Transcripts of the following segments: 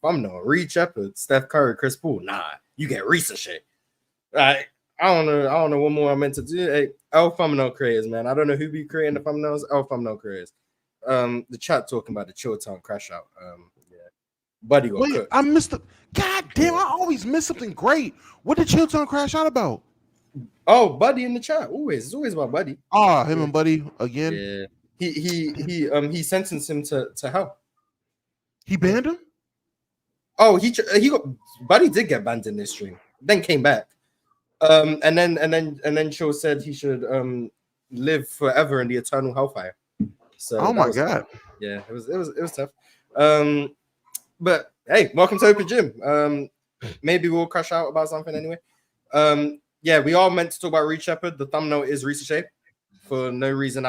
thumbnail, Reed Sheppard, Steph Curry, Chris Paul. Nah, you get Ricochet. Right. I don't know what more I meant to do. Hey, L thumbnail creators, man. I don't know who be creating the thumbnails. L thumbnail creators. The chat talking about the Chilltown crash out. Yeah. Buddy got cooked. I missed the. God damn! I always miss something great. What did Chilltown crash out about? Oh, Buddy in the chat. Always, it's always about Buddy. Him and Buddy again. Yeah. He sentenced him to hell. He banned him. Oh, he got Buddy did get banned in this stream. Then came back. And then Cho said he should live forever in the eternal hellfire. So oh my god, yeah, it was tough. But hey, welcome to Open Gym. Maybe we'll crash out about something anyway. Yeah, we all meant to talk about Reed Sheppard. The thumbnail is Ricochet for no reason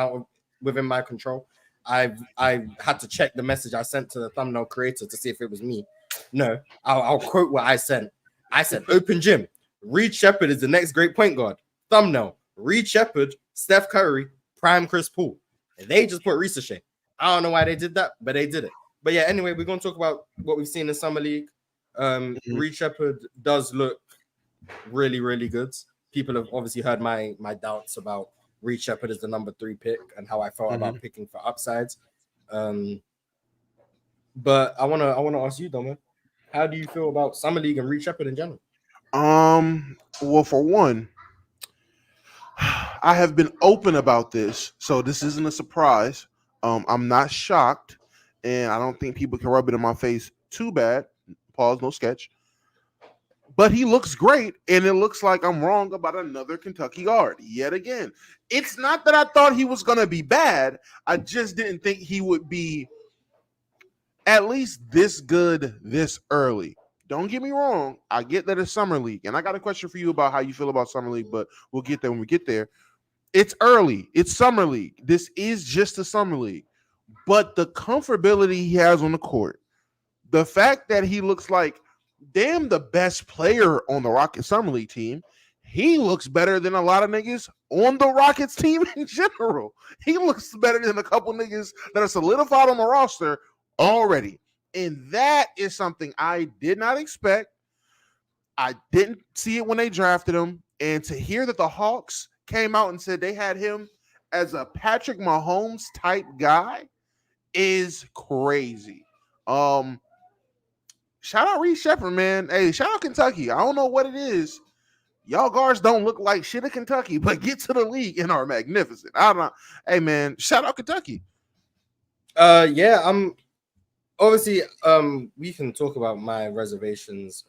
within my control. I had to check the message I sent to the thumbnail creator to see if it was me. No, I'll quote what I sent. I said, Open Gym. Reed Sheppard is the next great point guard. Thumbnail, Reed Sheppard, Steph Curry, prime Chris Paul. And they just put Ricochet. I don't know why they did that, but they did it. But yeah, anyway, we're going to talk about what we've seen in Summer League. Reed Sheppard does look really, really good. People have obviously heard my doubts about Reed Sheppard as the number 3 pick and how I felt about picking for upsides. But I wanna ask you, Domo, how do you feel about Summer League and Reed Sheppard in general? Well, for one, I have been open about this, so this isn't a surprise. I'm not shocked, and I don't think people can rub it in my face too bad. Pause, no sketch. But he looks great, and it looks like I'm wrong about another Kentucky guard yet again. It's not that I thought he was going to be bad. I just didn't think he would be at least this good this early. Don't get me wrong. I get that it's Summer League, and I got a question for you about how you feel about Summer League, but we'll get there when we get there. It's early. It's Summer League. This is just a Summer League. But the comfortability he has on the court, the fact that he looks like damn the best player on the Rockets Summer League team, he looks better than a lot of niggas on the Rockets team in general. He looks better than a couple niggas that are solidified on the roster already. And that is something I did not expect. I didn't see it when they drafted him. And to hear that the Hawks came out and said they had him as a Patrick Mahomes type guy is crazy. Shout out Reed Sheppard, man. Hey, shout out Kentucky. I don't know what it is. Y'all guards don't look like shit at Kentucky, but get to the league and are magnificent. I don't know. Hey, man, shout out Kentucky. Yeah, I'm obviously we can talk about my reservations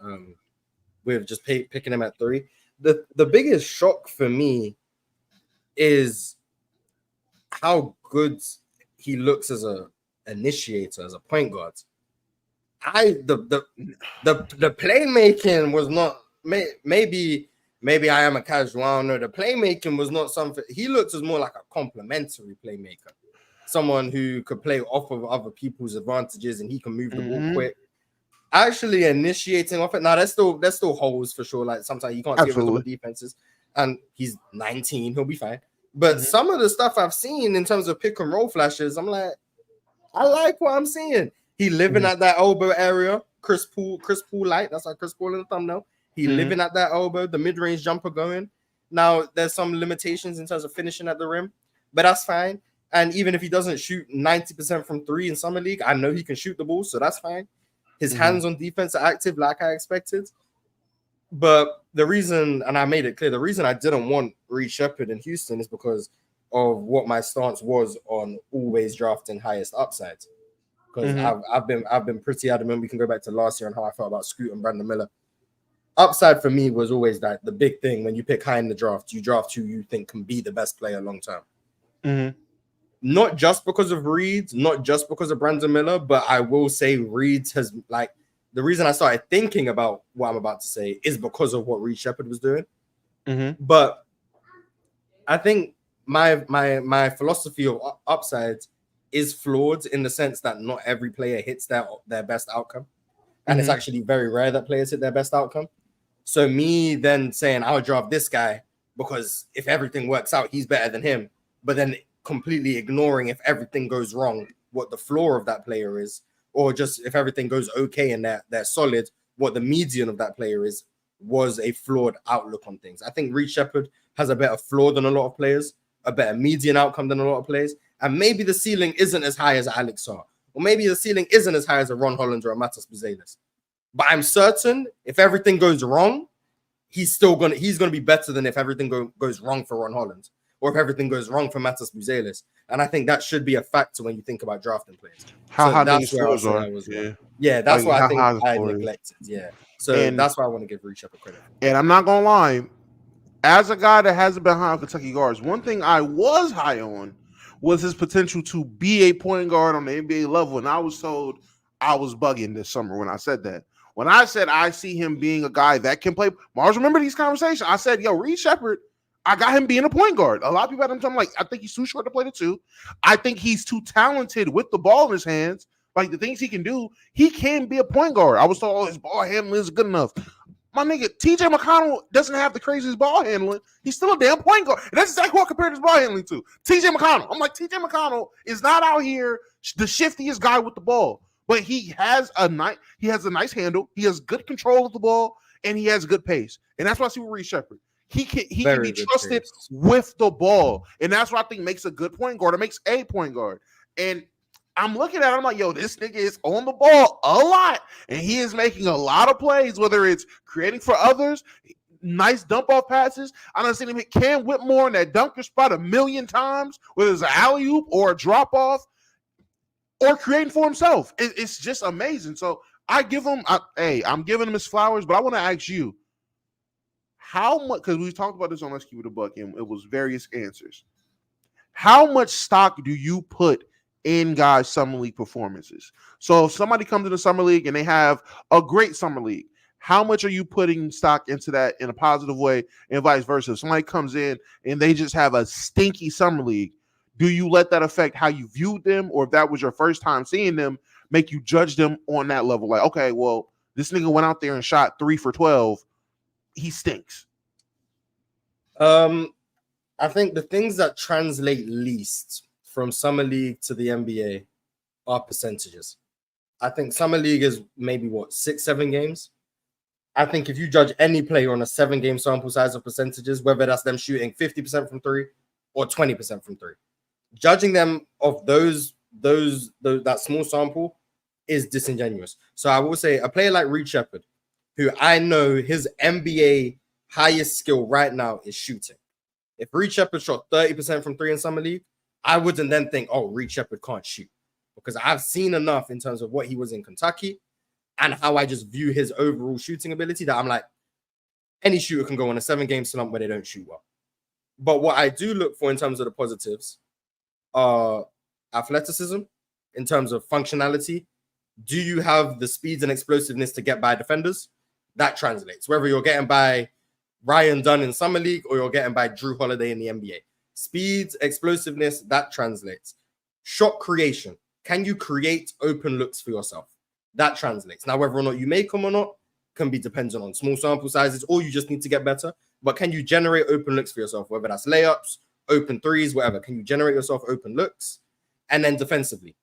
with just picking him at 3. The biggest shock for me is how good he looks as a initiator, as a point guard. The playmaking was not maybe I am a casual. I don't know. The playmaking was not something. He looked as more like a complementary playmaker, someone who could play off of other people's advantages and he can move the ball quick. Actually, initiating off it. Now, there's still holes for sure. Like sometimes you can't see the defenses, and he's 19. He'll be fine. But some of the stuff I've seen in terms of pick and roll flashes, I'm like, I like what I'm seeing. He living at that elbow area. Chris Paul light. That's like Chris Paul in the thumbnail. He living at that elbow. The mid-range jumper going. Now there's some limitations in terms of finishing at the rim, but that's fine. And even if he doesn't shoot 90% from 3 in Summer League, I know he can shoot the ball, so that's fine. His hands on defense are active like I expected. But the reason, and I made it clear, the reason I didn't want Reed Sheppard in Houston is because of what my stance was on always drafting highest upside. Because I've been pretty adamant. We can go back to last year and how I felt about Scoot and Brandon Miller. Upside for me was always that the big thing when you pick high in the draft, you draft who you think can be the best player long term. Not just because of Reed, not just because of Brandon Miller, but I will say Reed has like the reason I started thinking about what I'm about to say is because of what Reed Sheppard was doing. But I think my philosophy of upsides is flawed in the sense that not every player hits their best outcome. And it's actually very rare that players hit their best outcome. So me then saying I'll draft this guy because if everything works out, he's better than him. But then completely ignoring if everything goes wrong, what the floor of that player is, or just if everything goes okay and they're solid, what the median of that player is was a flawed outlook on things. I think Reed Sheppard has a better floor than a lot of players, a better median outcome than a lot of players, and maybe the ceiling isn't as high as Alex Sarr, or maybe the ceiling isn't as high as a Ron Holland or a Matas Buzelis. But I'm certain if everything goes wrong, he's gonna be better than if everything goes wrong for Ron Holland, or if everything goes wrong for Matas Buzelis. And I think that should be a factor when you think about drafting players. How so high that's the where I scores are. was that's like, what I think I scores. neglected. Yeah. So that's why I want to give Reed Sheppard credit. And I'm not gonna lie, as a guy that hasn't been high on Kentucky guards, one thing I was high on was his potential to be a point guard on the NBA level. And I was told I was bugging this summer when I said that. When I said I see him being a guy that can play, Mars, remember these conversations? I said, yo, Reed Sheppard, I got him being a point guard. A lot of people had him talking like, I think he's too short to play the two. I think he's too talented with the ball in his hands. Like the things he can do, he can be a point guard. I was told, oh, his ball handling is good enough. My nigga, TJ McConnell doesn't have the craziest ball handling. He's still a damn point guard. And that's exactly what I compared his ball handling to. TJ McConnell. I'm like, TJ McConnell is not out here the shiftiest guy with the ball. But he has a nice handle. He has good control of the ball, and he has good pace. And that's what I see with Reed Sheppard. He can be trusted with the ball. And that's what I think makes a good point guard. It makes a point guard. And I'm looking at him like, yo, this nigga is on the ball a lot. And he is making a lot of plays, whether it's creating for others, nice dump-off passes. I done seen him hit Cam Whitmore in that dunker spot 1,000,000 times, whether it's an alley-oop or a drop-off, or creating for himself. It's just amazing. So I give him, I'm giving him his flowers, but I want to ask you, how much, because we talked about this on Let's Keep It a Buck, and it was various answers. How much stock do you put in guys' summer league performances? So if somebody comes to the summer league and they have a great summer league, how much are you putting stock into that in a positive way, and vice versa? If somebody comes in and they just have a stinky summer league, do you let that affect how you viewed them, or if that was your first time seeing them, make you judge them on that level? Like, okay, well, this nigga went out there and shot 3 for 12. He stinks. I think the things that translate least from summer league to the NBA are percentages. I think summer league is maybe 6-7 games. I think if you judge any player on a 7-game sample size of percentages, whether that's them shooting 50% from 3 or 20% from 3, judging them of that small sample is disingenuous. So I will say a player like Reed Sheppard, who I know his NBA highest skill right now is shooting. If Reed Sheppard shot 30% from 3 in summer league, I wouldn't then think, oh, Reed Sheppard can't shoot, because I've seen enough in terms of what he was in Kentucky and how I just view his overall shooting ability that I'm like, any shooter can go on a 7-game slump where they don't shoot well. But what I do look for in terms of the positives are athleticism, in terms of functionality. Do you have the speeds and explosiveness to get by defenders? That translates. Whether you're getting by Ryan Dunn in Summer League or you're getting by Drew Holiday in the NBA. Speeds, explosiveness, that translates. Shot creation. Can you create open looks for yourself? That translates. Now, whether or not you make them or not can be dependent on small sample sizes, or you just need to get better. But can you generate open looks for yourself? Whether that's layups, open threes, whatever. Can you generate yourself open looks? And then defensively,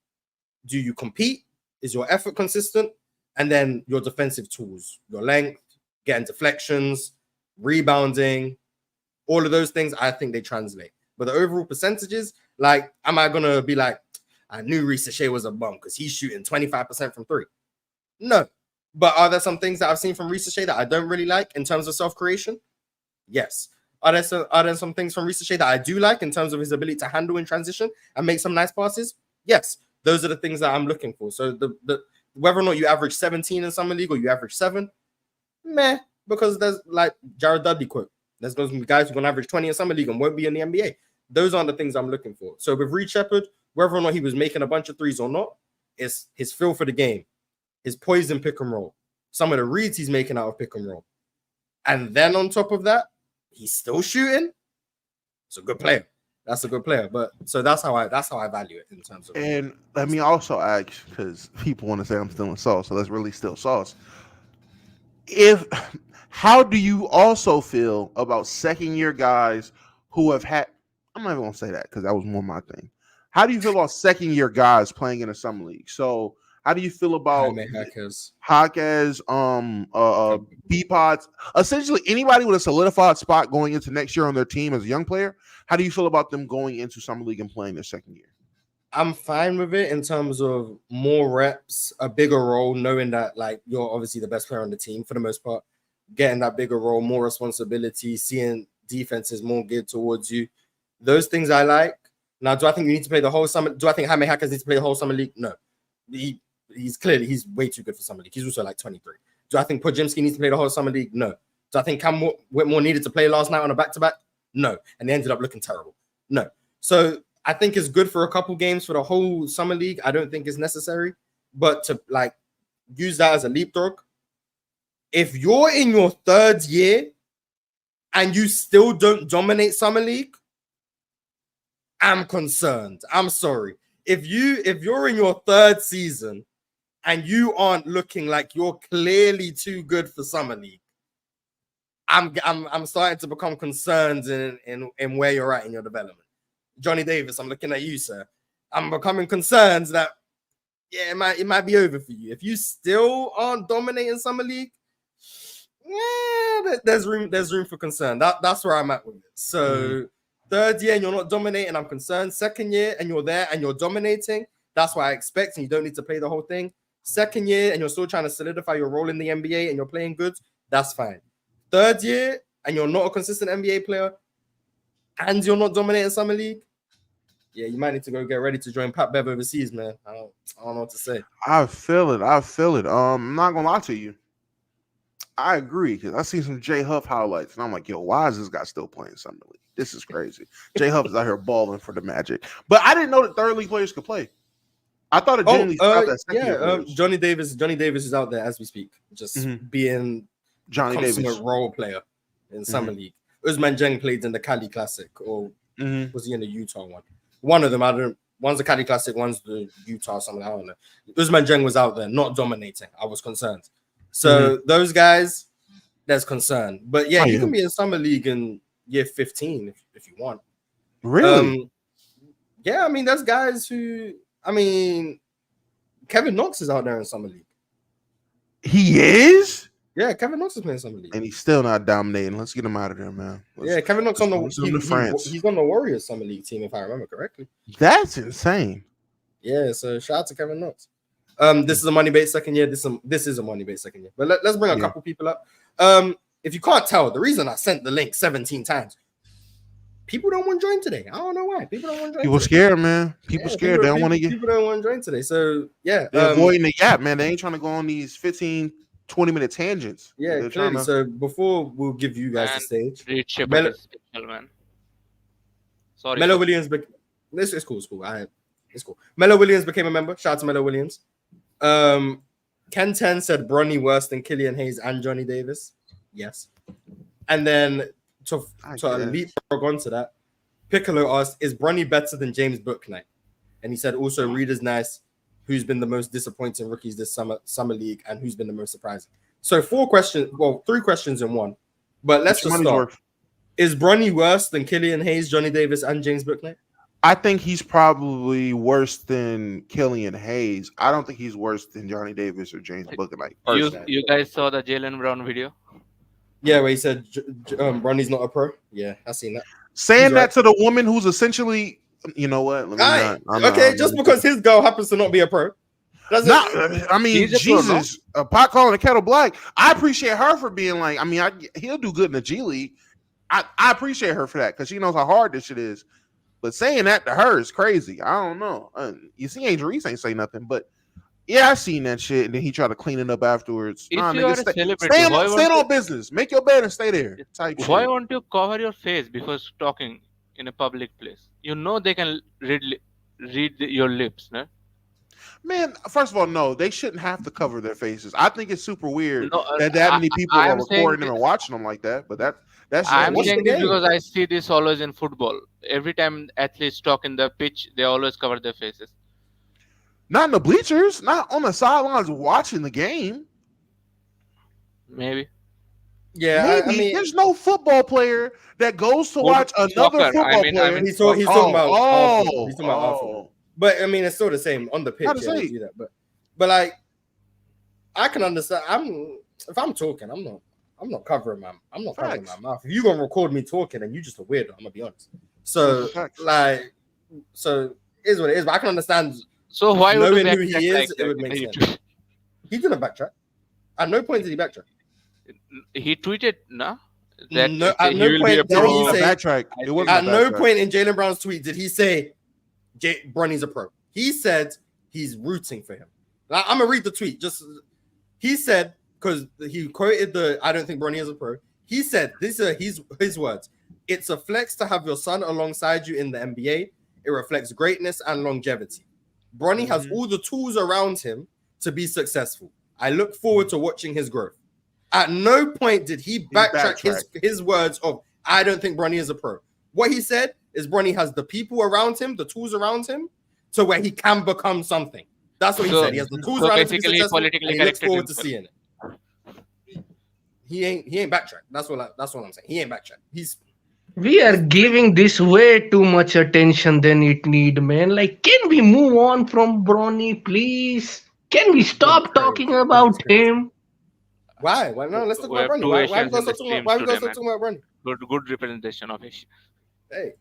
do you compete? Is your effort consistent? And then your defensive tools, your length, getting deflections, rebounding, all of those things, I think they translate. But the overall percentages, like, am I going to be like, I knew Reece Shea was a bum because he's shooting 25% from 3? No. But are there some things that I've seen from Reece Shea that I don't really like in terms of self-creation? Yes. Are there some things from Reece Shea that I do like in terms of his ability to handle in transition and make some nice passes? Yes. Those are the things that I'm looking for. So the whether or not you average 17 in summer league or you average 7, meh, because there's like Jared Dudley quote. There's going to be guys who are going to average 20 in summer league and won't be in the NBA. Those aren't the things I'm looking for. So with Reed Sheppard, whether or not he was making a bunch of threes or not, it's his feel for the game, his poise in pick and roll, some of the reads he's making out of pick and roll. And then on top of that, he's still shooting. It's a good player. That's a good player. But so that's how I value it in terms of. And let me also ask, because people want to say I'm stealing sauce, so let's really steal sauce. How do you also feel about second-year guys who have had? I'm not even gonna say that because that was more my thing. How do you feel about second-year guys playing in a summer league? So How do you feel about Jaime Jaquez. Jaquez, B-Pods, essentially anybody with a solidified spot going into next year on their team as a young player? How do you feel about them going into Summer League and playing their second year? I'm fine with it in terms of more reps, a bigger role, knowing that like you're obviously the best player on the team for the most part, getting that bigger role, more responsibility, seeing defenses more geared towards you. Those things I like. Now, do I think you need to play the whole summer? Do I think Jaime Jaquez needs to play the whole summer league? No. He's way too good for summer league. He's also like 23. Do I think Podziemski needs to play the whole summer league? No. Do I think Cam Whitmore needed to play last night on a back-to-back? No. And they ended up looking terrible. No. So I think it's good for a couple games for the whole summer league. I don't think it's necessary, but to like use that as a leapfrog. If you're in your third year and you still don't dominate summer league, I'm concerned. I'm sorry. If you're in your third season and you aren't looking like you're clearly too good for summer league, I'm starting to become concerned in where you're at in your development. Johnny Davis, I'm looking at you, sir. I'm becoming concerned that it might be over for you. If you still aren't dominating summer league, there's room for concern. That's where I'm at with it. So third year and you're not dominating, I'm concerned. Second year and you're there and you're dominating, that's what I expect, and you don't need to play the whole thing. Second year and you're still trying to solidify your role in the NBA and you're playing good, that's fine. Third year and you're not a consistent NBA player and you're not dominating summer league, yeah, you might need to go get ready to join Pat Bev overseas, man. I don't know what to say. I feel it. I'm not gonna lie to you. I agree, because I see some J Huff highlights and I'm like, yo, why is this guy still playing summer league? This is crazy. J Huff is out here balling for the Magic, but I didn't know that third league players could play. I thought it generally stopped at second year players. Johnny Davis is out there as we speak, just being Johnny Davis role player in summer league. Usman Jeng played in the Cali Classic, or was he in the Utah one? One of them, one's the Cali Classic, one's the Utah something. I don't know. Usman Jeng was out there, not dominating. I was concerned. So those guys, there's concern. But yeah, you can be in summer league in year 15 if you want. Really? Yeah, I mean, there's guys who, I mean, Kevin Knox is out there in summer league. He is? Yeah, Kevin Knox is playing summer league. And he's still not dominating. Let's get him out of there, man. Kevin Knox he's on the Warriors summer league team, if I remember correctly. That's insane. Yeah, so shout out to Kevin Knox. This is a money bait second year. This is a money bait second year. But let's bring a couple people up. If you can't tell, the reason I sent the link 17 times, people don't want to join today. I don't know why. People don't want to join. People scared, man. People scared. They don't want to get. People don't want to join today. So yeah, they're avoiding the gap, man. They ain't trying to go on these 15, 20-minute tangents. Yeah, clearly. So before we'll give you guys the stage, read Sheppard is special, man. Sorry, Melo Williams. This is cool. It's cool. Melo Williams became a member. Shout out to Melo Williams. Ken 10 said Bronny worse than Killian Hayes and Johnny Davis. Yes. And then to leapfrog onto that, Piccolo asked, is Bronny better than James Bouknight? And he said also, Reader's nice. Who's been the most disappointing rookies this summer league, and who's been the most surprising? So 3 questions in one. But let's just start. Is Bronny worse than Killian Hayes, Johnny Davis, and James Bouknight? I think he's probably worse than Killian Hayes. I don't think he's worse than Johnny Davis or James Bouknight. You guys saw the Jaylen Brown video? Yeah, where he said Bronny's not a pro. Yeah, I seen that. Saying that to the woman who's essentially, you know what? Just because his girl happens to not be a pro. I mean, Jesus, a pot calling a kettle black. I appreciate her for being like, I mean, he'll do good in the G League. I appreciate her for that because she knows how hard this shit is. But saying that to her is crazy. I don't know. You see, Angel Reese ain't say nothing, but yeah, I seen that shit, and then he tried to clean it up afterwards. If you are a celebrity, stay on business. Make your bed and stay there. Why won't you cover your face before talking in a public place? You know they can read your lips, no? Man, first of all, no, they shouldn't have to cover their faces. I think it's super weird that many people are recording them and watching them like that. But that's I'm saying this because I see this always in football. Every time athletes talk in the pitch, they always cover their faces. Not in the bleachers, not on the sidelines watching the game. Maybe. Yeah, I mean, there's no football player that goes to watch another football player. He's talking about football. But I mean, it's still the same on the pitch. Yeah, do that, but But like, I can understand. If I'm talking, I'm not covering my mouth. If you gonna record me talking and you just a weirdo, I'm gonna be honest. So is what it is. But I can understand. So why would knowing you who he is, like it would make sense. He didn't backtrack. At no point did he backtrack. He tweeted, nah. At no point did he say backtrack. It wasn't at no point in Jaylen Brown's tweet did he say Bronny's a pro. He said he's rooting for him. I'm gonna read the tweet. He said, because he quoted I don't think Bronny is a pro. He said, these are his words. It's a flex to have your son alongside you in the NBA. It reflects greatness and longevity. Bronny has all the tools around him to be successful. I look forward to watching his growth. At no point did he backtrack his words of, I don't think Bronny is a pro. What he said is Bronny has the people around him, the tools around him, to where he can become something. That's what he said. He has the tools around him to be successful, and he looks forward to seeing it. He ain't backtracked. That's what I'm saying. He ain't backtracked. We are giving this way too much attention than it need, man. Like, can we move on from Bronny, please? Can we stop talking about him? Why? Why no? Let's talk about Bronny. Why we gonna stop talking about Bronny? Good representation of Asia. Hey,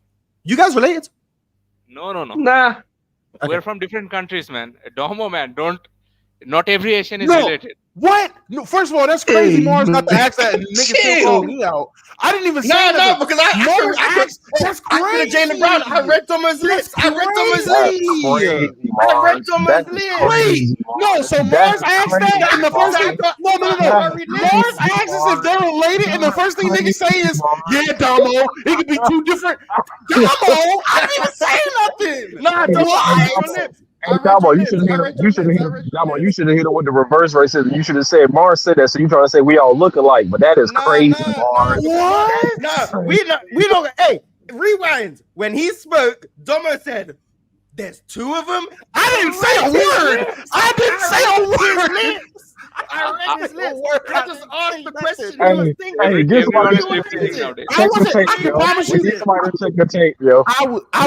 you guys related? No. Nah. Okay. We're from different countries, man. Domo, man. Not every Asian is related. What? No, first of all, that's crazy. Mars not to ask that, and niggas still call me out. I didn't even say that. No, because I asked. That's crazy. Jaylen Brown. I read Domo's list. I read Domo's list. No, so Mars asked that, and the first thing. No. Mars asks us if they're related, and the first thing niggas say is, "Yeah, Domo, it could be two different." Domo, I didn't even say nothing. Nah, Domo. Hey, Damo, you should have hit him with the reverse racism. You should have said Mars said that, so you trying to say we all look alike, but that is crazy, Mars. What? No, we don't. Hey, rewind. When he spoke, Domo said, "There's two of them." I didn't say a word. I didn't say a word. I read his list. I just asked the question. I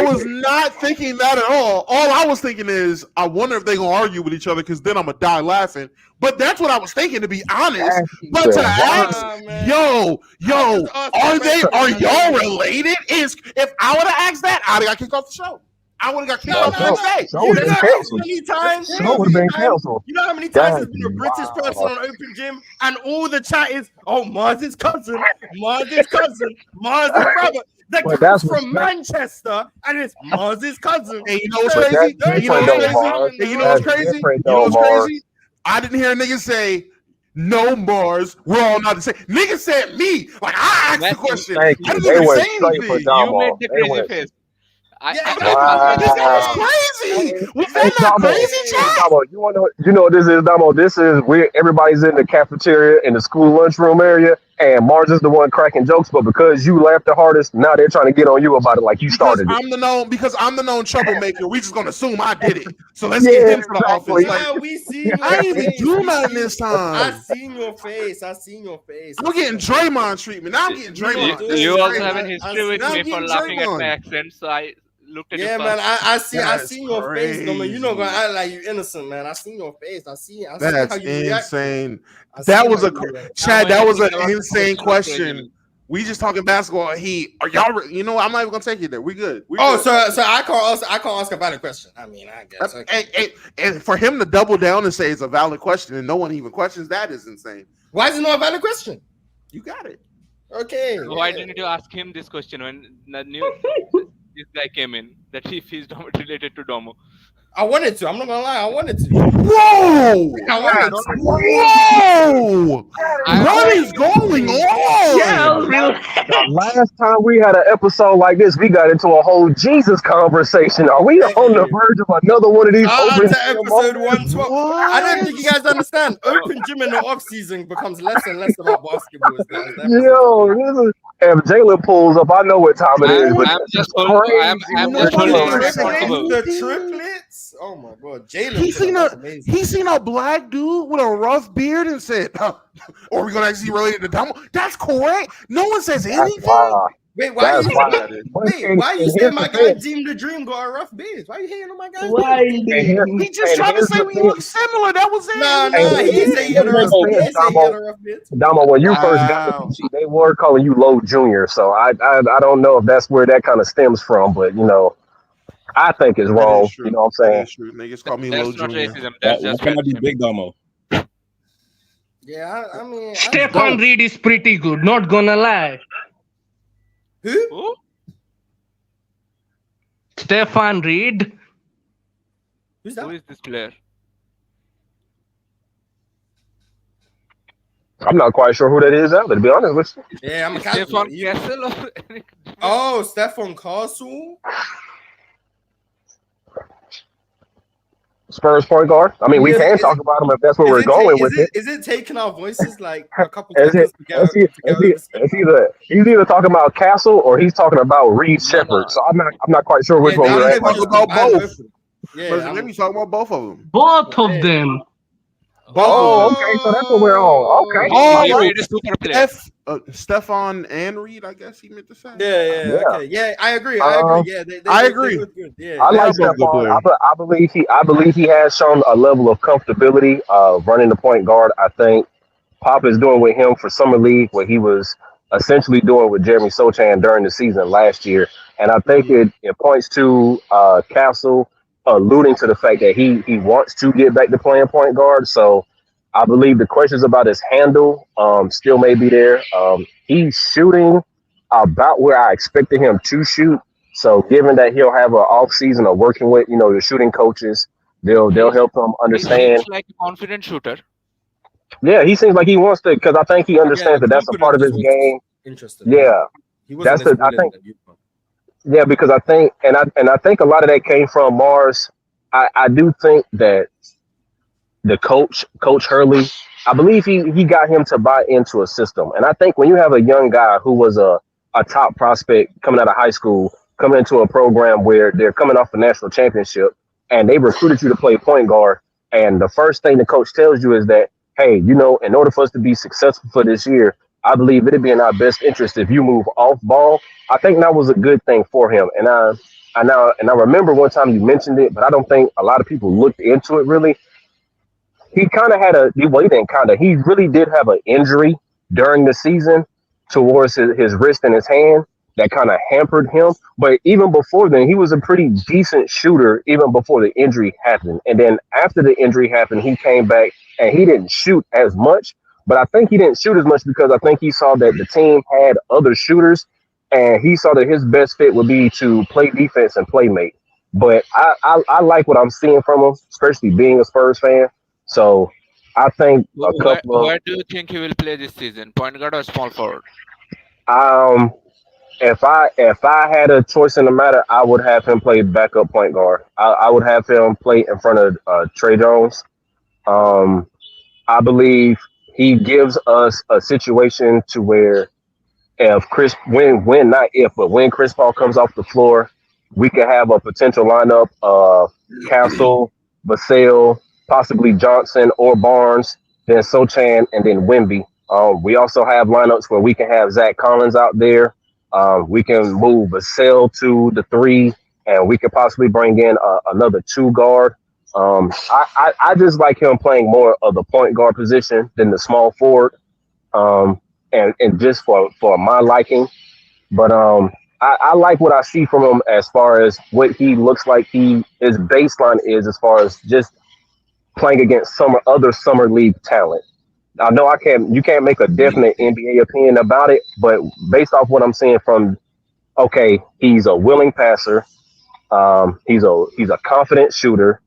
was not thinking that at all. All I was thinking is, I wonder if they're gonna argue with each other, because then I'm gonna die laughing. But that's what I was thinking, to be honest. But to ask, are y'all related? If I would have asked that, I'd have got kicked off the show. I would have got kicked off the show. You know how many times there's been a British person on Open Gym, and all the chat is, "Oh, Mars' cousin, Mars' cousin, Mars' brother." The guy's from Manchester, and it's Mars' cousin. Hey, you know what's crazy? You know what's crazy? I didn't hear a nigga say, "No, Mars, we're all not the same." Nigga said me. Like, I asked the question. I didn't even say anything. You made the crazy face. This guy was crazy. Was that not crazy, chat? Damo, you know what this is, Damo? This is where everybody's in the cafeteria in the school lunchroom area, and Mars is the one cracking jokes, but because you laughed the hardest, now they're trying to get on you about it like you started it. I'm the known troublemaker. We just gonna assume I did it. So let's get him for the office. I didn't even do nothing this time. I seen your face. I'm getting Draymond treatment. Now I'm getting Draymond. You also have a history with me for laughing at my accent, so I looked at you. Man, I seen your face, no man. You're not gonna act like you innocent, man. I seen your face. I see That's how you insane. That was an insane question. We just talking basketball. Are y'all? You know what? I'm not even gonna take you there. We good. So I can't ask a valid question. I mean, I guess. Okay. And for him to double down and say it's a valid question and no one even questions that is insane. Why is it not a valid question? You got it. Okay. Why didn't you ask him this question when the new this guy came in? That if he's related to Domo. I wanted to. I'm not gonna lie. I wanted to. Whoa! What is going on? Yeah, last time we had an episode like this, we got into a whole Jesus conversation. Are we on the verge of another one of these? Episode 112. I don't think you guys understand. Open gym in the off season becomes less and less about basketball. Yo, this is. If Jalen pulls up, I know what time it is. I'm just holding responsible. The triplets. Oh my god, Jalen! He seen a black dude with a rough beard and said, "Or we gonna actually relate to Domo?" That's correct. No one says anything. Wait, why That's you why. But why you and saying here's my the guy thing. Deem the Dream got a rough beard? Why you hating on my guy? And here He just and tried to here's say the we thing. look similar. That was it. Nah, And he here's, ain't say he had a here's rough the beard. He thing, ain't say he had a rough beard. Damo, when you first got the Wow. PC, they were calling you Low Junior. So I don't know if that's where that kind of stems from, but I think it's That is wrong. true. You know what I'm That saying? is true. Niggas call me Low That's not Junior. racism. That's What just can I do, feminism. Big Domo? Yeah, I mean, Stefan Reed is pretty good, not gonna lie. who? Who? Stefan Reed. Who's Who that? is this player? I'm not quite sure who that is either, to be honest with you. Yeah, I'm a casual. Stefan You- Kessel or Oh, Stefan Castle. Spurs point guard. I mean, we Is can it- talk about him if that's where we're going with it. Is it taking our voices like a couple Is seconds it? to get over? He's either talking about Castle or he's talking about Reed Sheppard. no. So I'm not quite sure which one Yeah, we're they at. might Talk just about combine both. of them. Yeah, But let me talk about both of them. Both of them. Oh, okay. So that's what we're on. Okay. Oh, He right. made a super player. Stefan and Reed, I guess he meant to say. Yeah, okay. Yeah, I agree. Yeah, I agree. They look good. Yeah. I like Both good Stephon. players. I believe he has shown a level of comfortability running the point guard. I think Pop is doing with him for summer league what he was essentially doing with Jeremy Sochan during the season last year, and I think it points to Castle alluding to the fact that he wants to get back to playing point guard. So I believe the questions about his handle still may be there. He's shooting about where I expected him to shoot. So given that he'll have an off season of working with, the shooting coaches, they'll help him He understand. seems like a confident shooter. Yeah, he seems like he wants to, because I think he understands that that's a part of his game. Interesting. Yeah, He wasn't that's as I good think. as Utah. Yeah, because I think, and I think a lot of that came from Mars. I do think that the Coach Hurley, I believe he got him to buy into a system. And I think when you have a young guy who was a top prospect coming out of high school, coming into a program where they're coming off a national championship, and they recruited you to play point guard, and the first thing the coach tells you is that, hey, in order for us to be successful for this year, I believe it'd be in our best interest if you move off ball. I think that was a good thing for him. And I remember one time you mentioned it, but I don't think a lot of people looked into it really. He kind of had he really did have an injury during the season towards his wrist and his hand that kind of hampered him. But even before then, he was a pretty decent shooter even before the injury happened. And then after the injury happened, he came back and he didn't shoot as much. But I think he didn't shoot as much because I think he saw that the team had other shooters, and he saw that his best fit would be to play defense and play make. But I like what I'm seeing from him, especially being a Spurs fan. So I think Where do you think he will play this season? Point guard or small forward? If I had a choice in the matter, I would have him play backup point guard. I would have him play in front of Trey Jones. I believe he gives us a situation to where when Chris Paul comes off the floor, we could have a potential lineup of Castle, Vassell, possibly Johnson or Barnes, then Sochan, and then Wemby. We also have lineups where we can have Zach Collins out there. We can move Vassell to the 3, and we could possibly bring in another 2 guard. I just like him playing more of the point guard position than the small forward, and just for my liking. But I like what I see from him as far as what he looks like his baseline is as far as just playing against other summer league talent. I know you can't make a definite NBA opinion about it, but based off what I'm seeing he's a willing passer. He's a confident shooter.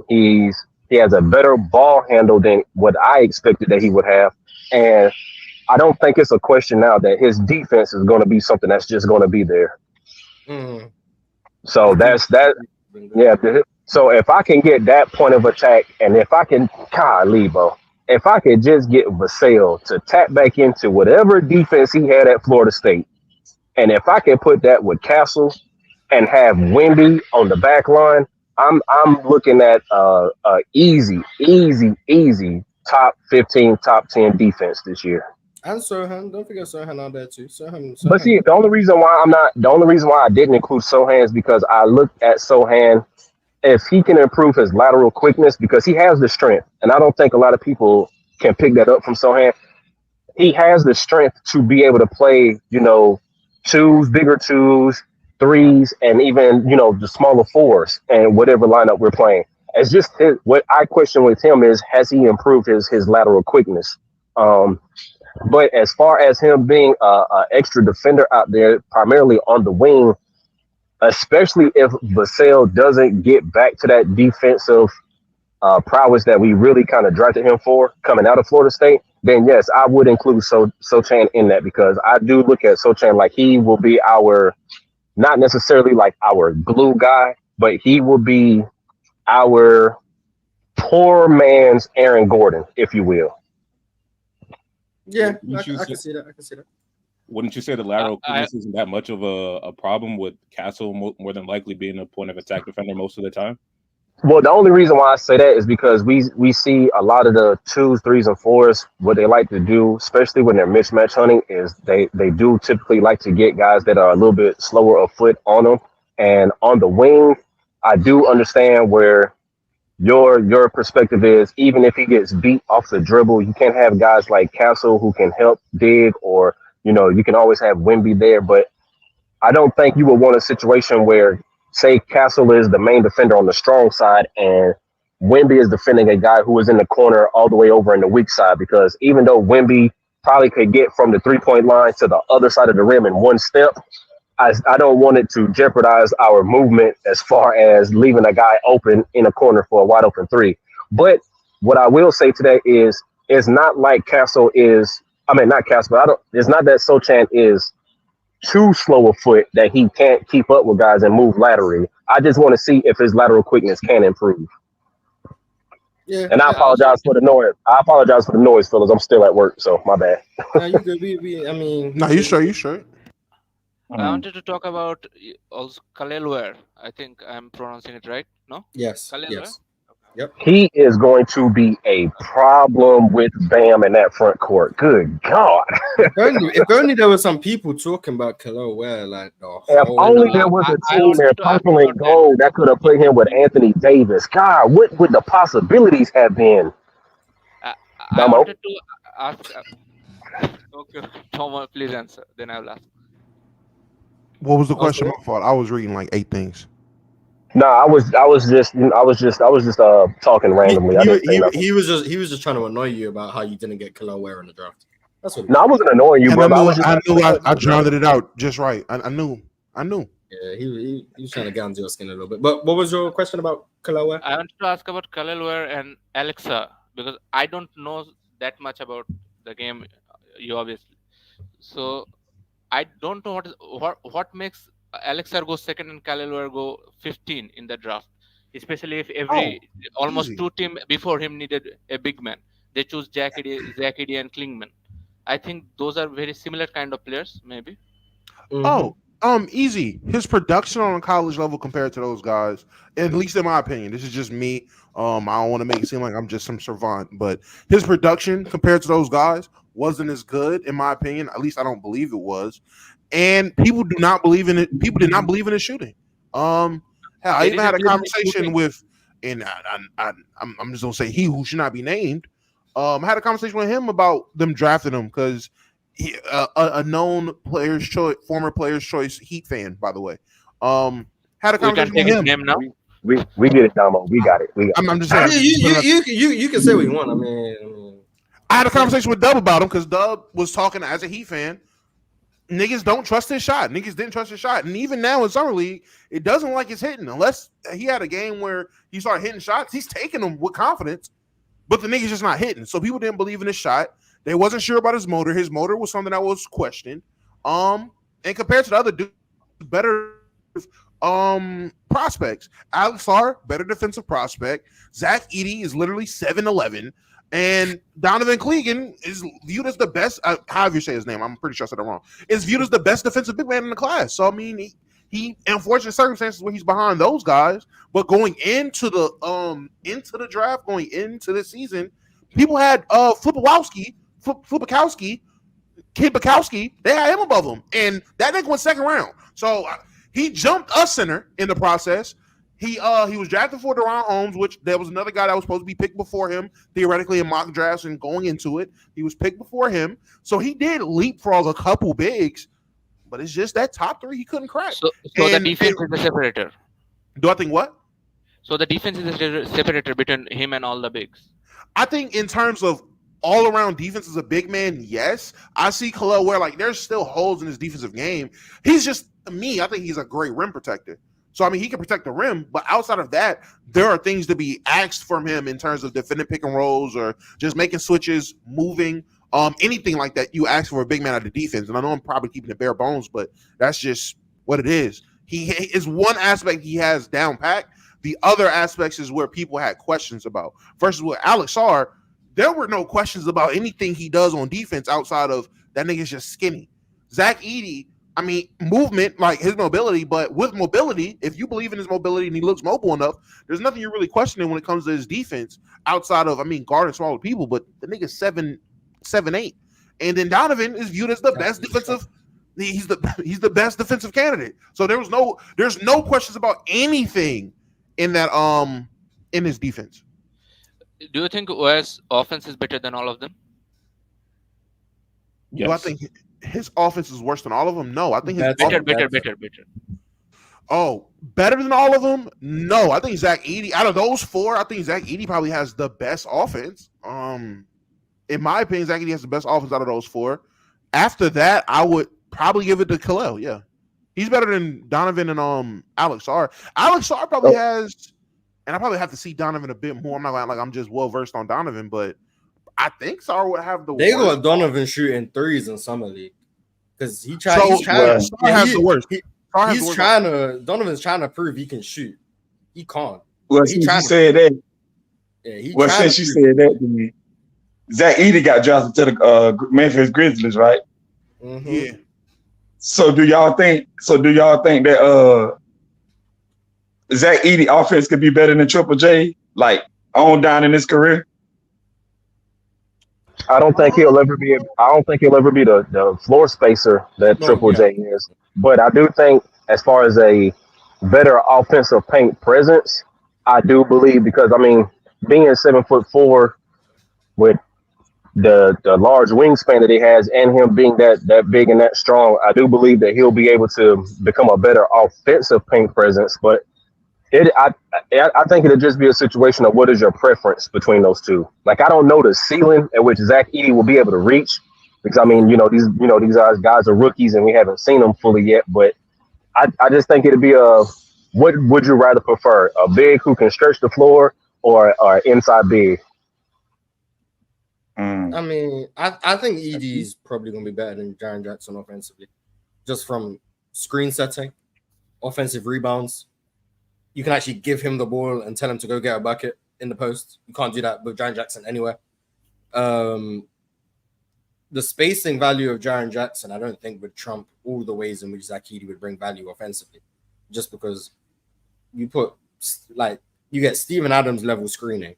He has a better ball handle than what I expected that he would have. And I don't think it's a question now that his defense is going to be something that's just going to be there. Mm. So that's that. Yeah. So if I can get that point of attack, and if I can, if I could just get Vassell to tap back into whatever defense he had at Florida State, and if I can put that with Castle and have Wemby on the back line, I'm looking at easy top 15, top 10 defense this year. And Sohan, don't forget Sohan out there too. But Sohan. see, the only reason why I didn't include Sohan is because I looked at Sohan if he can improve his lateral quickness because he has the strength, and I don't think a lot of people can pick that up from Sohan. He has the strength to be able to play, twos, bigger twos, threes, and even the smaller fours and whatever lineup we're playing. It's just what I question with him is has he improved his lateral quickness? Um, but as far as him being a extra defender out there, primarily on the wing, especially if Vassell doesn't get back to that defensive prowess that we really kind of drafted him for coming out of Florida State, then yes, I would include Sochan in that because I do look at Sochan like he will be our, not necessarily like our glue guy, but he will be our poor man's Aaron Gordon, if you will. Yeah, Wouldn't you I say- can see that. I can see that. Wouldn't you say the lateral I- quickness isn't that much of a problem with Castle more than likely being a point of attack defender most of the time? Well, the only reason why I say that is because we see a lot of the twos, threes, and fours. What they like to do, especially when they're mismatch hunting, is they do typically like to get guys that are a little bit slower of foot on them. And on the wing, I do understand where your perspective is. Even if he gets beat off the dribble, you can't have guys like Castle who can help dig, or you can always have Wemby there. But I don't think you would want a situation where, say, Castle is the main defender on the strong side and Wemby is defending a guy who is in the corner all the way over in the weak side. Because even though Wemby probably could get from the 3-point line to the other side of the rim in one step, I don't want it to jeopardize our movement as far as leaving a guy open in a corner for a wide open three. But what I will say today is it's not like Castle is, not Castle, but it's not that Sochan is too slow a foot that he can't keep up with guys and move laterally. I just want to see if his lateral quickness can improve. Yeah, And I apologize for the noise. Fellas. I'm still at work, so my bad. you good. We No, you sure? You sure? I wanted to talk about also Khalil Ware. I think I'm pronouncing it right. No? Yes. Khalil Yes. He is going to be a problem with Bam in that front court. Good God. If only there were some people talking about Khalil Ware like the If whole only night. there was a I team wanted in to ask purple and about that. gold that could have put him with Anthony Davis. God, what would the possibilities have been? I Damo? wanted to ask. Okay, Thomas, please answer. Then I will ask. What was the question? Also- My fault. I was reading like 8 things. No, I was just talking randomly. I didn't say nothing. He was just trying to annoy you about how you didn't get Khalil Ware in the draft. That's what. No, I wasn't annoying you, And brother. I drowned it out just right. I knew. Yeah, he was trying to get under your skin a little bit. But what was your question about Khalil Ware? I wanted to ask about Khalil Ware and Alexa because I don't know that much about the game. You obviously, so I don't know what makes Alexa go second and Khalil Ware go 15 in the draft. Especially if almost easy. 2 teams before him needed a big man. They choose Zach Edey and Klingman. I think those are very similar kind of players, maybe. Oh, easy. His production on a college level compared to those guys, at least in my opinion, this is just me. I don't want to make it seem like I'm just some savant, but his production compared to those guys wasn't as good, in my opinion. At least I don't believe it was. And people do not believe in it. People did not believe in his shooting. Hell, I even had a conversation with, and I'm just gonna say he who should not be named. I had a conversation with him about them drafting him because he, a known player's choice, former player's choice Heat fan, by the way. Had a We can conversation take with his him. name now. We get it, Damo. We got it. I'm just saying. You can say what you want. I mean, I had a conversation with Dub about him because Dub was talking as a Heat fan. Niggas don't trust his shot. Niggas didn't trust his shot. And even now in Summer League, it doesn't like it's hitting. Unless he had a game where he started hitting shots, he's taking them with confidence, but the nigga's just not hitting. So people didn't believe in his shot. They wasn't sure about his motor. His motor was something that was questioned. And compared to the other dudes, better prospects. Alex Sarr, better defensive prospect. Zach Edey is literally 7'11". And Donovan Clegan is viewed as the best, however you say his name, I'm pretty sure I said it wrong, is viewed as the best defensive big man in the class. So, I mean, he unfortunate circumstances where he's behind those guys, but going into the draft, going into the season, people had Flipakowski Kid Bukowski, they had him above him, and that nigga went second round. So he jumped a center in the process. He was drafted for Deron Holmes, which there was another guy that was supposed to be picked before him, theoretically in mock drafts and going into it. He was picked before him. So he did leapfrog a couple bigs, but it's just that top three he couldn't crack. So the defense is the separator. Do I think what? So the defense is the separator between him and all the bigs. I think in terms of all-around defense as a big man, yes. I see Khalil where, like, there's still holes in his defensive game. He's just, to me, I think he's a great rim protector. So, I mean, he can protect the rim, but outside of that, there are things to be asked from him in terms of defending pick and rolls or just making switches, moving, anything like that you ask for a big man out of defense. And I know I'm probably keeping it bare bones, but that's just what it is. He is one aspect he has down pat. The other aspects is where people had questions about. Versus with Alex Sarr, there were no questions about anything he does on defense outside of that nigga's just skinny. Zach Edey, I mean, movement, like his mobility, but with mobility, if you believe in his mobility and he looks mobile enough, there's nothing you're really questioning when it comes to his defense outside of, I mean, guarding smaller people, but the nigga's 7'8". And then Donovan is viewed as the best defensive. He's the best defensive candidate. So there's no questions about anything in that in his defense. Do you think OS offense is better than all of them? Yes. Do I think his offense is worse than all of them? No, I think his Better. Oh, better than all of them? No, I think Zach Edey. Out of those four, I think Zach Edey probably has the best offense. In my opinion, Zach Edey has the best offense out of those four. After that, I would probably give it to Khalil. Yeah, he's better than Donovan and Alex Sarr. Alex Sarr probably has, and I probably have to see Donovan a bit more. I'm not like I'm just well versed on Donovan, but I think Sarr would have the. They got Donovan shooting threes in summer league because Donovan's trying to prove he can shoot. He can't. Well, since you said that, since you said that to me, Zach Edey got drafted to the Memphis Grizzlies, right? Mm-hmm. Yeah. So do y'all think that Zach Edey offense could be better than Triple J, like on down in his career? I don't think he'll ever be the floor spacer that Triple J is. But I do think, as far as a better offensive paint presence, I do believe, because I mean, being 7'4" with the large wingspan that he has, and him being that big and that strong, I do believe that he'll be able to become a better offensive paint presence. But I think it'll just be a situation of what is your preference between those two. Like, I don't know the ceiling at which Zach Edey will be able to reach, because I mean, these guys are rookies and we haven't seen them fully yet. But I just think it'd be what would you rather prefer, a big who can stretch the floor or inside big? I mean, I think Edey's probably going to be better than Jaren Jackson offensively, just from screen setting, offensive rebounds. You can actually give him the ball and tell him to go get a bucket in the post. You can't do that with Jaren Jackson anywhere. The spacing value of Jaren Jackson, I don't think would trump all the ways in which Zach Edey would bring value offensively, just because you get Steven Adams level screening,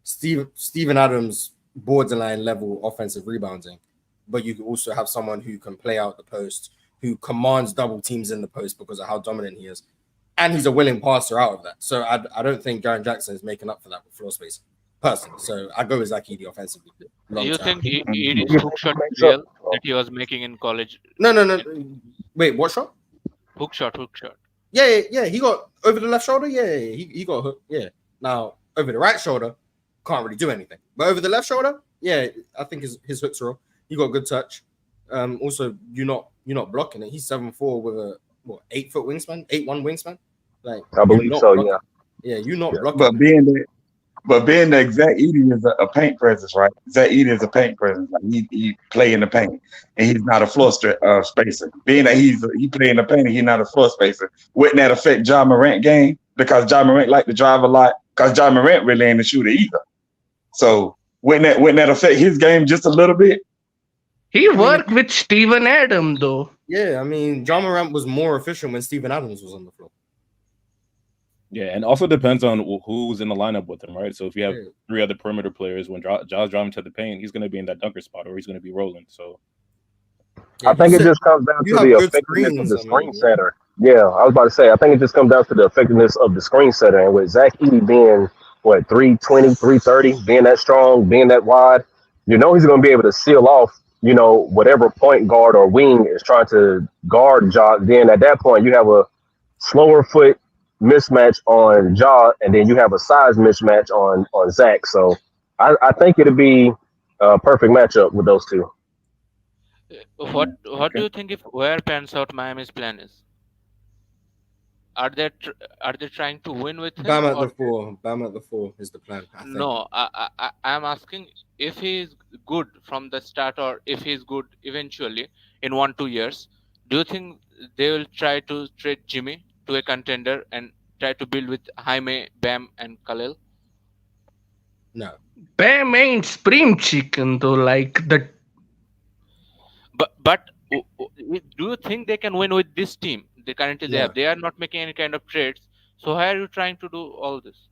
Steven Adams borderline level offensive rebounding, but you also have someone who can play out the post, who commands double teams in the post because of how dominant he is, and he's a willing passer out of that. So I don't think Jaren Jackson is making up for that with floor space, personally. So I go with Zach Edey offensively. Do you think Edey's hook shot real that he was making in college? No. Wait, what shot? Hook shot. Yeah. He got over the left shoulder. Yeah. He got hooked. Yeah. Now over the right shoulder, can't really do anything. But over the left shoulder, yeah, I think his hooks are all. He got good touch. Also, you're not blocking it. He's 7'4" with a 8-foot wingspan, 8'1" wingspan. Like, I believe so. Blocking. Yeah. You're not blocking. But being that Zach Edey is a paint presence, right? Zach Edey is a paint presence. Like, he play in the paint, and he's not a floor spacer. Being that he play in the paint, and he's not a floor spacer. Wouldn't that affect Ja Morant game? Because Ja Morant like to drive a lot. Because Ja Morant really ain't a shooter either. So wouldn't that affect his game just a little bit? He worked with Steven Adams, though. Yeah, I mean, Ja Morant was more efficient when Steven Adams was on the floor. Yeah, and also depends on who's in the lineup with him, right? So if you have three other perimeter players, when Ja's driving to the paint, he's going to be in that dunker spot, or he's going to be rolling. So Yeah, I think it just comes down to have the good effectiveness of screens. the I screen mean, setter. Yeah, I was about to say, I think it just comes down to the effectiveness of the screen setter. And with Zach Edey being, what, 320, 330, being that strong, being that wide, you know he's going to be able to seal off, you know, whatever point guard or wing is trying to guard Ja. Then at that point, you have a slower foot mismatch on Ja, and then you have a size mismatch on Zach. So I think it'd be a perfect matchup with those two. What do you think if where pans out Miami's plan is? Are they trying to win with him? Bam at the 4. Bam at the 4 is the plan. I think. No, I'm asking if he is good from the start or if he's good eventually in 1-2 years. Do you think they will try to trade Jimmy to a contender and try to build with Jaime, Bam, and Khalil? No. Bam ain't spring chicken though. Like the But do you think they can win with this team? They currently they Yeah. have. They are not making any kind of trades. So why are you trying to do all this?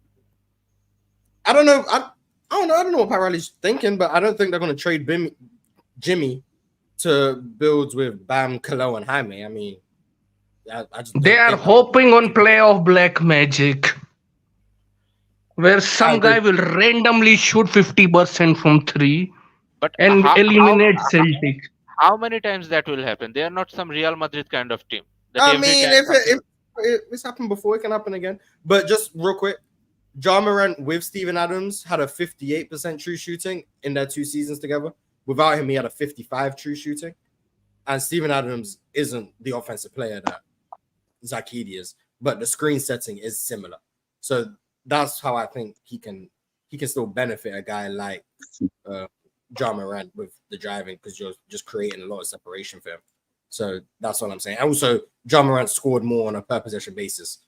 I don't know. I don't know. I don't know what Pat Riley's thinking, but I don't think they're going to trade Jimmy to builds with Bam, Khalil, and Jaime. I mean, I just they don't are think that- hoping on playoff black magic, where some agree. guy will randomly shoot 50% from 3 But and eliminate Celtic. how many times that will happen? They are not some Real Madrid kind of team. That I every mean, time if it's happened before, it can happen again. But just real quick, Ja Morant with Steven Adams had a 58% true shooting in their 2 seasons together. Without him, he had a 55 true shooting. And Steven Adams isn't the offensive player that Zach Edey is, but the screen setting is similar. So that's how I think he can still benefit a guy like Ja Morant with the driving, because you're just creating a lot of separation for him. So that's all I'm saying. And also, Ja Morant scored more on a per possession basis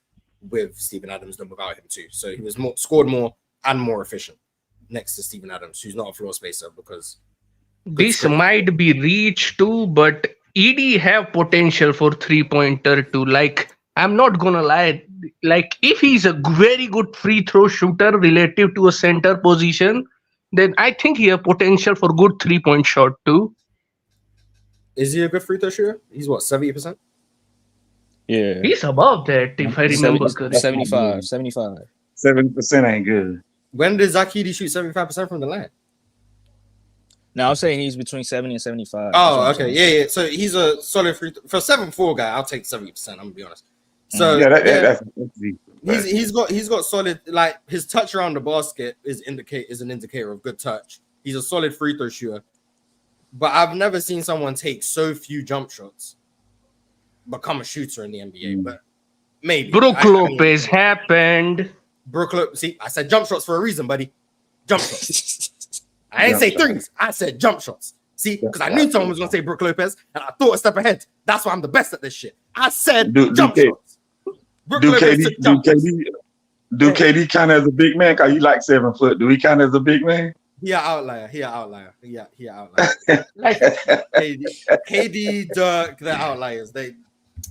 with Steven Adams than without him too. So he was scored more and more efficient next to Steven Adams, who's not a floor spacer because This might be reach too, but ED have potential for 3-pointer too. Like, I'm not gonna lie. Like, if he's a very good free throw shooter relative to a center position, then I think he have potential for good 3-point shot too. Is he a good free throw shooter? He's what, 70%? Yeah. He's above that, if I remember correctly. 75. 70% ain't good. When did Zach Edey shoot 75% from the line? Now I'm saying he's between 70 and 75. Oh, okay. Yeah. So he's a solid free for 7'4" guy. I'll take 70%. I'm gonna be honest. So That's he's got solid, like his touch around the basket is an indicator of good touch. He's a solid free throw shooter. But I've never seen someone take so few jump shots become a shooter in the NBA. But maybe Brook Lopez happened. Brook Lopez. See, I said jump shots for a reason, buddy. Jump shots. I didn't say threes. I said jump shots. See, because I knew someone was going to say Brook Lopez, and I thought a step ahead. That's why I'm the best at this shit. I said jump shots. Do KD count as a big man? Cause he like 7 foot. Do he count as a big man? He an outlier. He an outlier. Like KD, Dirk, they're outliers. That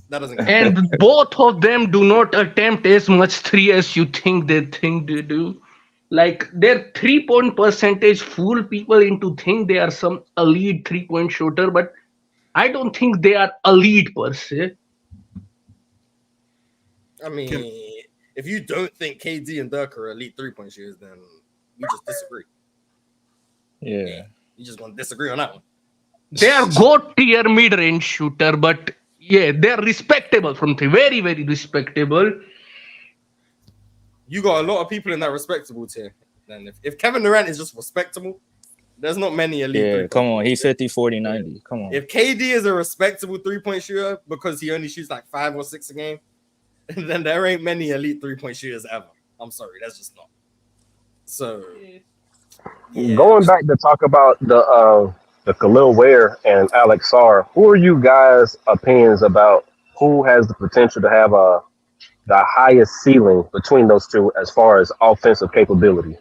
doesn't count. And both of them do not attempt as much 3 as you think they do. Like, their 3-point percentage fool people into think they are some elite 3-point shooter, but I don't think they are elite per se. I mean, if you don't think KD and Dirk are elite 3-point shooters, then we just disagree. Yeah. You just gonna disagree on that one. They are god tier mid-range shooter, but yeah, they're respectable from 3. Very, very respectable. You got a lot of people in that respectable tier. Then if Kevin Durant is just respectable, there's not many elite. Yeah, come on. He's 50, 40, 90. Come on. If KD is a respectable 3-point shooter because he only shoots like 5 or 6 a game, then there ain't many elite 3-point shooters ever. I'm sorry, that's just not. So Going back to talk about the Khalil Ware and Alex Sarr, who are you guys' opinions about who has the potential to have the highest ceiling between those two as far as offensive capability?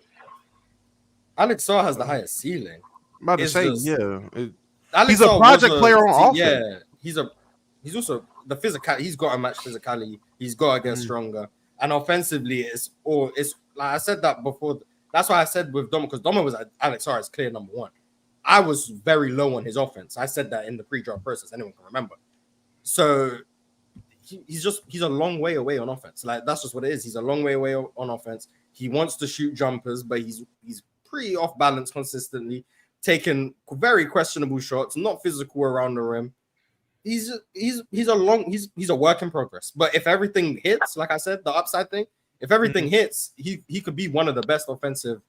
Alex Sarr has the highest ceiling. I'm about to It's say, just- yeah. He's a project player on offense. Yeah, he's also the physical. He's got to match physicality. He's got to get stronger. And offensively, it's like I said that before. That's why I said with Dom, because Dom was Alex Sarr is clear number 1. I was very low on his offense. I said that in the pre-draft process. Anyone can remember. So he's a long way away on offense. Like that's just what it is. He's a long way away on offense. He wants to shoot jumpers, but he's pretty off balance consistently, taking very questionable shots, not physical around the rim. He's a work in progress. But if everything hits, like I said, the upside thing, if everything hits, he could be one of the best offensive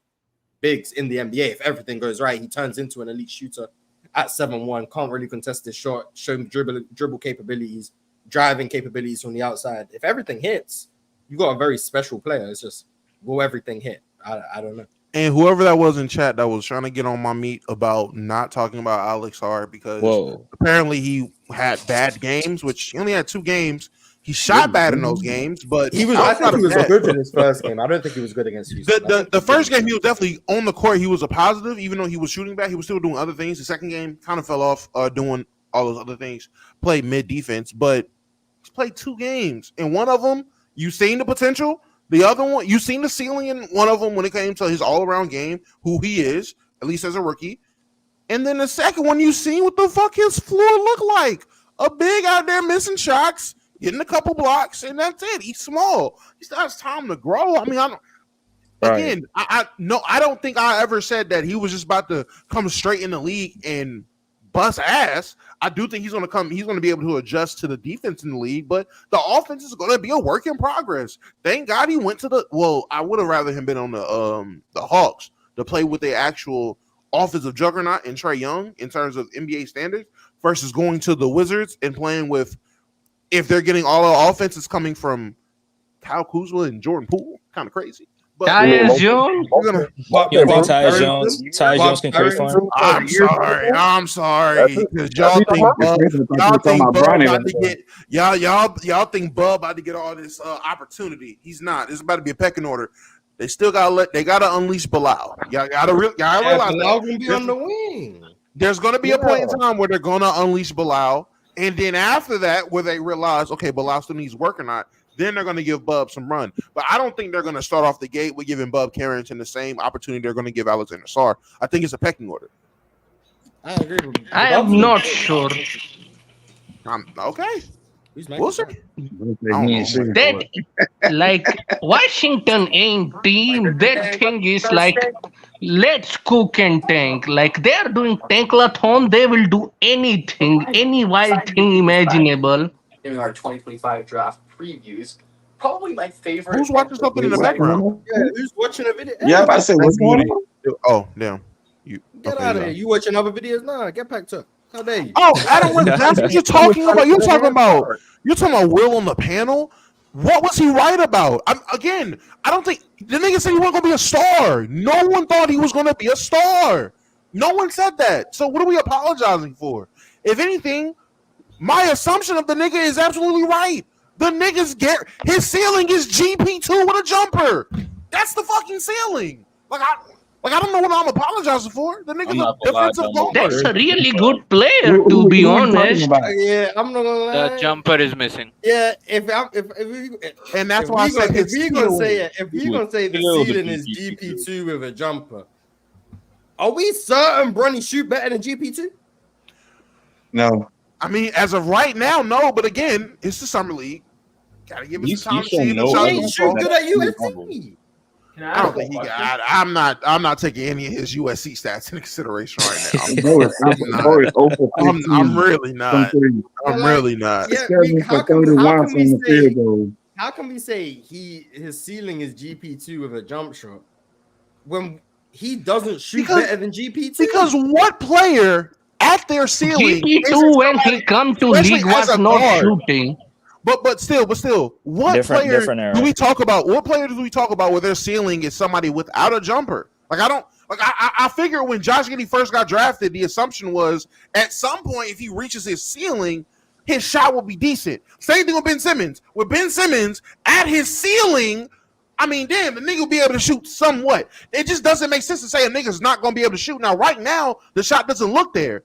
bigs in the NBA. If everything goes right, he turns into an elite shooter at 7'1", can't really contest his shot, show dribble capabilities, driving capabilities from the outside. If everything hits, you got a very special player. It's just, will everything hit? I don't know. And whoever that was in chat that was trying to get on my meat about not talking about Alex Sarr because apparently he had bad games, which he only had 2 games. He shot bad in those games, but I think he was good in his first game. I don't think he was good against Houston. The first game, he was definitely on the court. He was a positive, even though he was shooting bad. He was still doing other things. The second game kind of fell off doing all those other things. Played mid defense, but he's played 2 games. In one of them, you seen the potential. The other one, you seen the ceiling in one of them when it came to his all-around game, who he is, at least as a rookie. And then the second one, you seen what the fuck his floor looked like. A big out there missing shots, getting a couple blocks, and that's it. He's small. He still has time to grow. I mean, I don't think I ever said that he was just about to come straight in the league and bust ass. I do think he's going to be able to adjust to the defense in the league, but the offense is going to be a work in progress. Thank God he went to I would have rather him been on the Hawks to play with the actual offensive juggernaut and Trae Young in terms of NBA standards versus going to the Wizards and playing with, if they're getting all the offenses coming from Kyle Kuzma and Jordan Poole, kind of crazy. But Tyus Jones? You think Tyus Jones can create for him? I'm sorry. Because y'all think Bub about to get all this opportunity. He's not. It's about to be a pecking order. They still gotta unleash Bilal. Y'all gotta realize Bilal gonna be on the wing. There's gonna be a point in time where they're gonna unleash Bilal, and then after that, where they realize, okay, Bilal still needs work or not, then they're going to give Bub some run. But I don't think they're going to start off the gate with giving Bub Carrington the same opportunity they're going to give Alexander Sarr. I think it's a pecking order. I agree with you. I am not sure. Okay. We'll see. That, like, Washington ain't team. That thing is like, let's cook and tank. Like, they're doing tankathon. They will do anything, any wild thing imaginable. In our 2025 draft previews, probably my favorite. Who's watching something in the background? Yeah, who's watching a video? Yeah, I said, what's going on? Oh, damn. Get out of here. You watching other videos? Nah, get packed up. How dare you? Oh, that's what you're talking about. You're talking about Will on the panel. What was he right about? I don't think the nigga said he wasn't gonna be a star. No one thought he was gonna be a star. No one said that. So what are we apologizing for? If anything, my assumption of the nigga is absolutely right. The nigga's his ceiling is GP2 with a jumper. That's the fucking ceiling. I don't know what I'm apologizing for. The nigga's a defensive guard. That's a really good player, to be honest. Yeah, I'm not gonna lie. The jumper is missing. Yeah, and that's why I said if you're gonna say the ceiling is GP2 with a jumper, are we certain Bronny shoot better than GP2? No. I mean, as of right now, no. But again, it's the summer league. Gotta give it some time to see the shot. He shoot good at USC. I don't think he got. I'm not taking any of his USC stats into consideration right now. I'm really not. I'm really not. How can we say his ceiling is GP2 with a jump shot when he doesn't shoot better than GP2? Because what player at their ceiling GP2 when he come to league was not shooting. But still, what player do we talk about? What player do we talk about where their ceiling is somebody without a jumper? I figure when Josh Giddey first got drafted, the assumption was at some point if he reaches his ceiling, his shot will be decent. Same thing with Ben Simmons. With Ben Simmons at his ceiling, I mean, damn, the nigga will be able to shoot somewhat. It just doesn't make sense to say a nigga's not going to be able to shoot. Now, right now, the shot doesn't look there.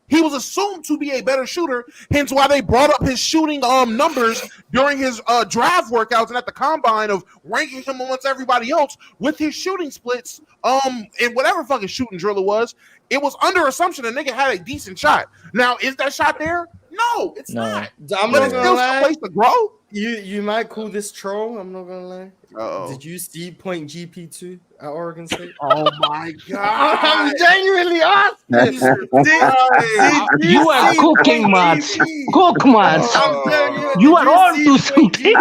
He was assumed to be a better shooter, hence why they brought up his shooting numbers during his draft workouts and at the combine of ranking him amongst everybody else with his shooting splits and whatever fucking shooting drill it was. It was under assumption a nigga had a decent shot. Now, is that shot there? No, it's not. I'm But not it's gonna still lie. some place to grow. You might call this troll. I'm not gonna lie. Uh-oh. Did you see point GP2 at Oregon State? Oh my god! I'm genuinely asking. You are cooking, Mats. Cook, Mats. You are on to something.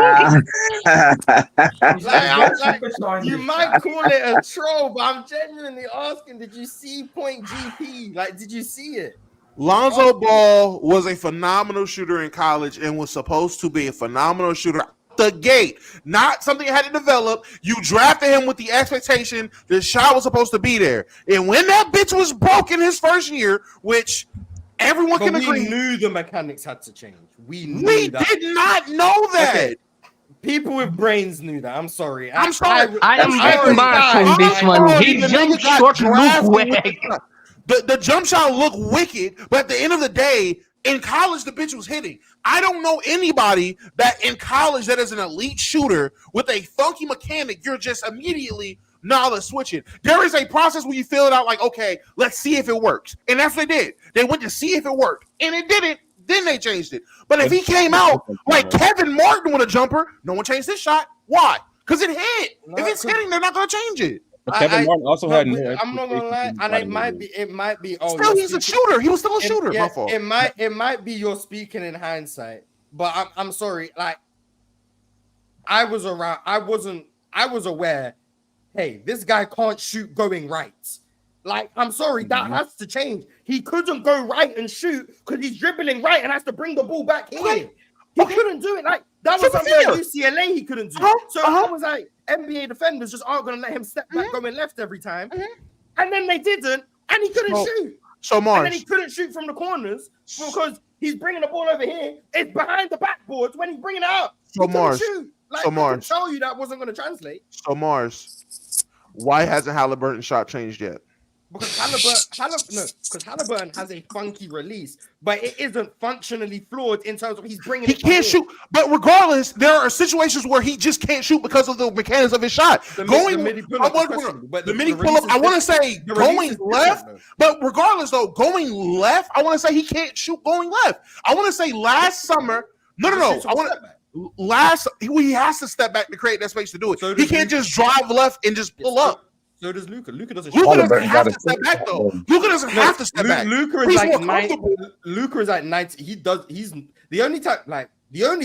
You might call it a troll, but I'm genuinely asking, did you see point GP? Like, did you see it? Lonzo Ball was a phenomenal shooter in college and was supposed to be a phenomenal shooter out the gate. Not something you had to develop. You drafted him with the expectation the shot was supposed to be there. And when that bitch was broke in his first year, which everyone can agree. We knew the mechanics had to change. We did not know that. Okay. People with brains knew that. I'm sorry. I'm sorry. I am with Mark on this one. His jump shot look whack. The jump shot looked wicked, but at the end of the day, in college, the bitch was hitting. I don't know anybody that in college that is an elite shooter with a funky mechanic, you're just immediately, let's switch it. There is a process where you fill it out like, okay, let's see if it works. And that's what they did. They went to see if it worked. And it didn't. Then they changed it. But if he came out like Kevin Martin with a jumper, no one changed his shot. Why? Because it hit. If it's hitting, they're not going to change it. Kevin Martin also had. I'm not gonna lie, and it might be. Oh, still, he's a shooter. He was still a shooter. My fault. It might be you're speaking in hindsight, but I'm sorry. Like, I was around. I was aware. Hey, this guy can't shoot going right. Like, I'm sorry, that has to change. He couldn't go right and shoot because he's dribbling right and has to bring the ball back here. He couldn't do it. Like, that was something at UCLA he couldn't do. So I was like, NBA defenders just aren't going to let him step back going left every time. And then they didn't, and he couldn't shoot. So Mars. And then he couldn't shoot from the corners because he's bringing the ball over here. It's behind the backboards when he's bringing it up. So Mars. Shoot. Like, so I Mars. can tell you that wasn't going to translate. So Mars, why hasn't Halliburton's shot changed yet? Because Halliburton has a funky release, but it isn't functionally flawed in terms of he's bringing. He can't shoot, but regardless, there are situations where he just can't shoot because of the mechanics of his shot. The mini pull-up. I want to say going left, but regardless though, going left, I want to say he can't shoot going left. I want to say last summer. No. I want to. He has to step back to create that space to do it. So he can't just drive left and just pull up. So does Luka. Luka doesn't have to step back though. Luka doesn't have to step back. Luka is like 90. Luka is like 90. He's the only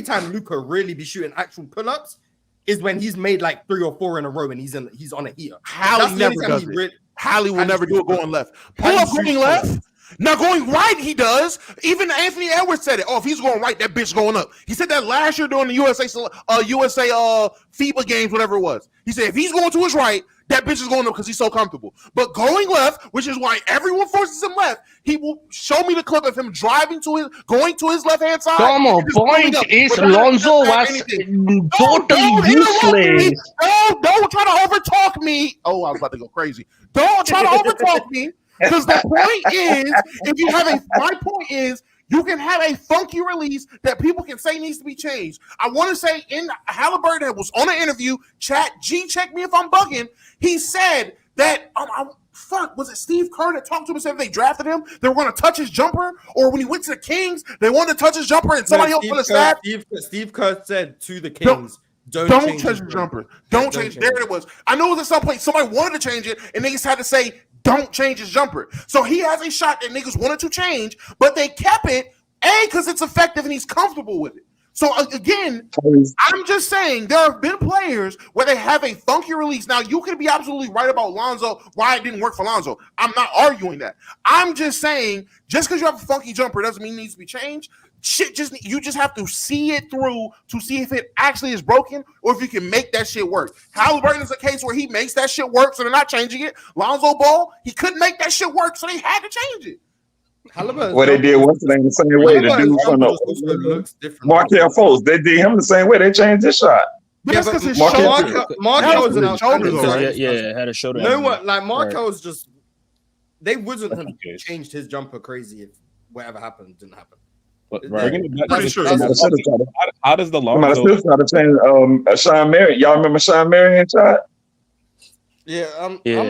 time Luka really be shooting actual pull-ups is when he's made like 3 or 4 in a row and he's on a heater. Hallie never does it. Hallie will never do it going left. Pull up going left. Now going right, he does. Even Anthony Edwards said it. Oh, if he's going right, that bitch going up. He said that last year during the USA FIBA games, whatever it was. He said if he's going to his right, that bitch is going up because he's so comfortable. But going left, which is why everyone forces him left, he will show me the clip of him going to his left-hand side. Tomo, point is Lonzo was totally useless. Don't try to overtalk me. Oh, I was about to go crazy. Don't try to overtalk me. Because the point is, my point is, you can have a funky release that people can say needs to be changed. I want to say in Halliburton was on an interview, check me if I'm bugging. He said that, was it Steve Kerr that talked to him and said if they drafted him, they were going to touch his jumper? Or when he went to the Kings, they wanted to touch his jumper and somebody else for the staff? Steve Kerr said to the Kings, don't touch his jumper. Don't change it. There it was. I know it was at some point somebody wanted to change it and niggas had to say, don't change his jumper. So he has a shot that niggas wanted to change, but they kept it, because it's effective and he's comfortable with it. So again, I'm just saying there have been players where they have a funky release. Now, you can be absolutely right about Lonzo, why it didn't work for Lonzo. I'm not arguing that. I'm just saying, just because you have a funky jumper doesn't mean it needs to be changed. You just have to see it through to see if it actually is broken or if you can make that shit work. Halliburton is a case where he makes that shit work, so they're not changing it. Lonzo Ball, he couldn't make that shit work, so they had to change it. What they did what's the same way. The dude from the Markelle Fultz, they did him the same way. They changed his shot. But that's because his Markelle was an shoulder. Had a shoulder. No one like Markel's just. They wouldn't have changed his jumper crazy if whatever happened didn't happen. But That- bringing it back pretty to sure. the- Somebody should have tried to. how does the Somebody Lonzo? should have tried to change Sean Marion. Y'all remember Sean Marion shot? Yeah, Yeah.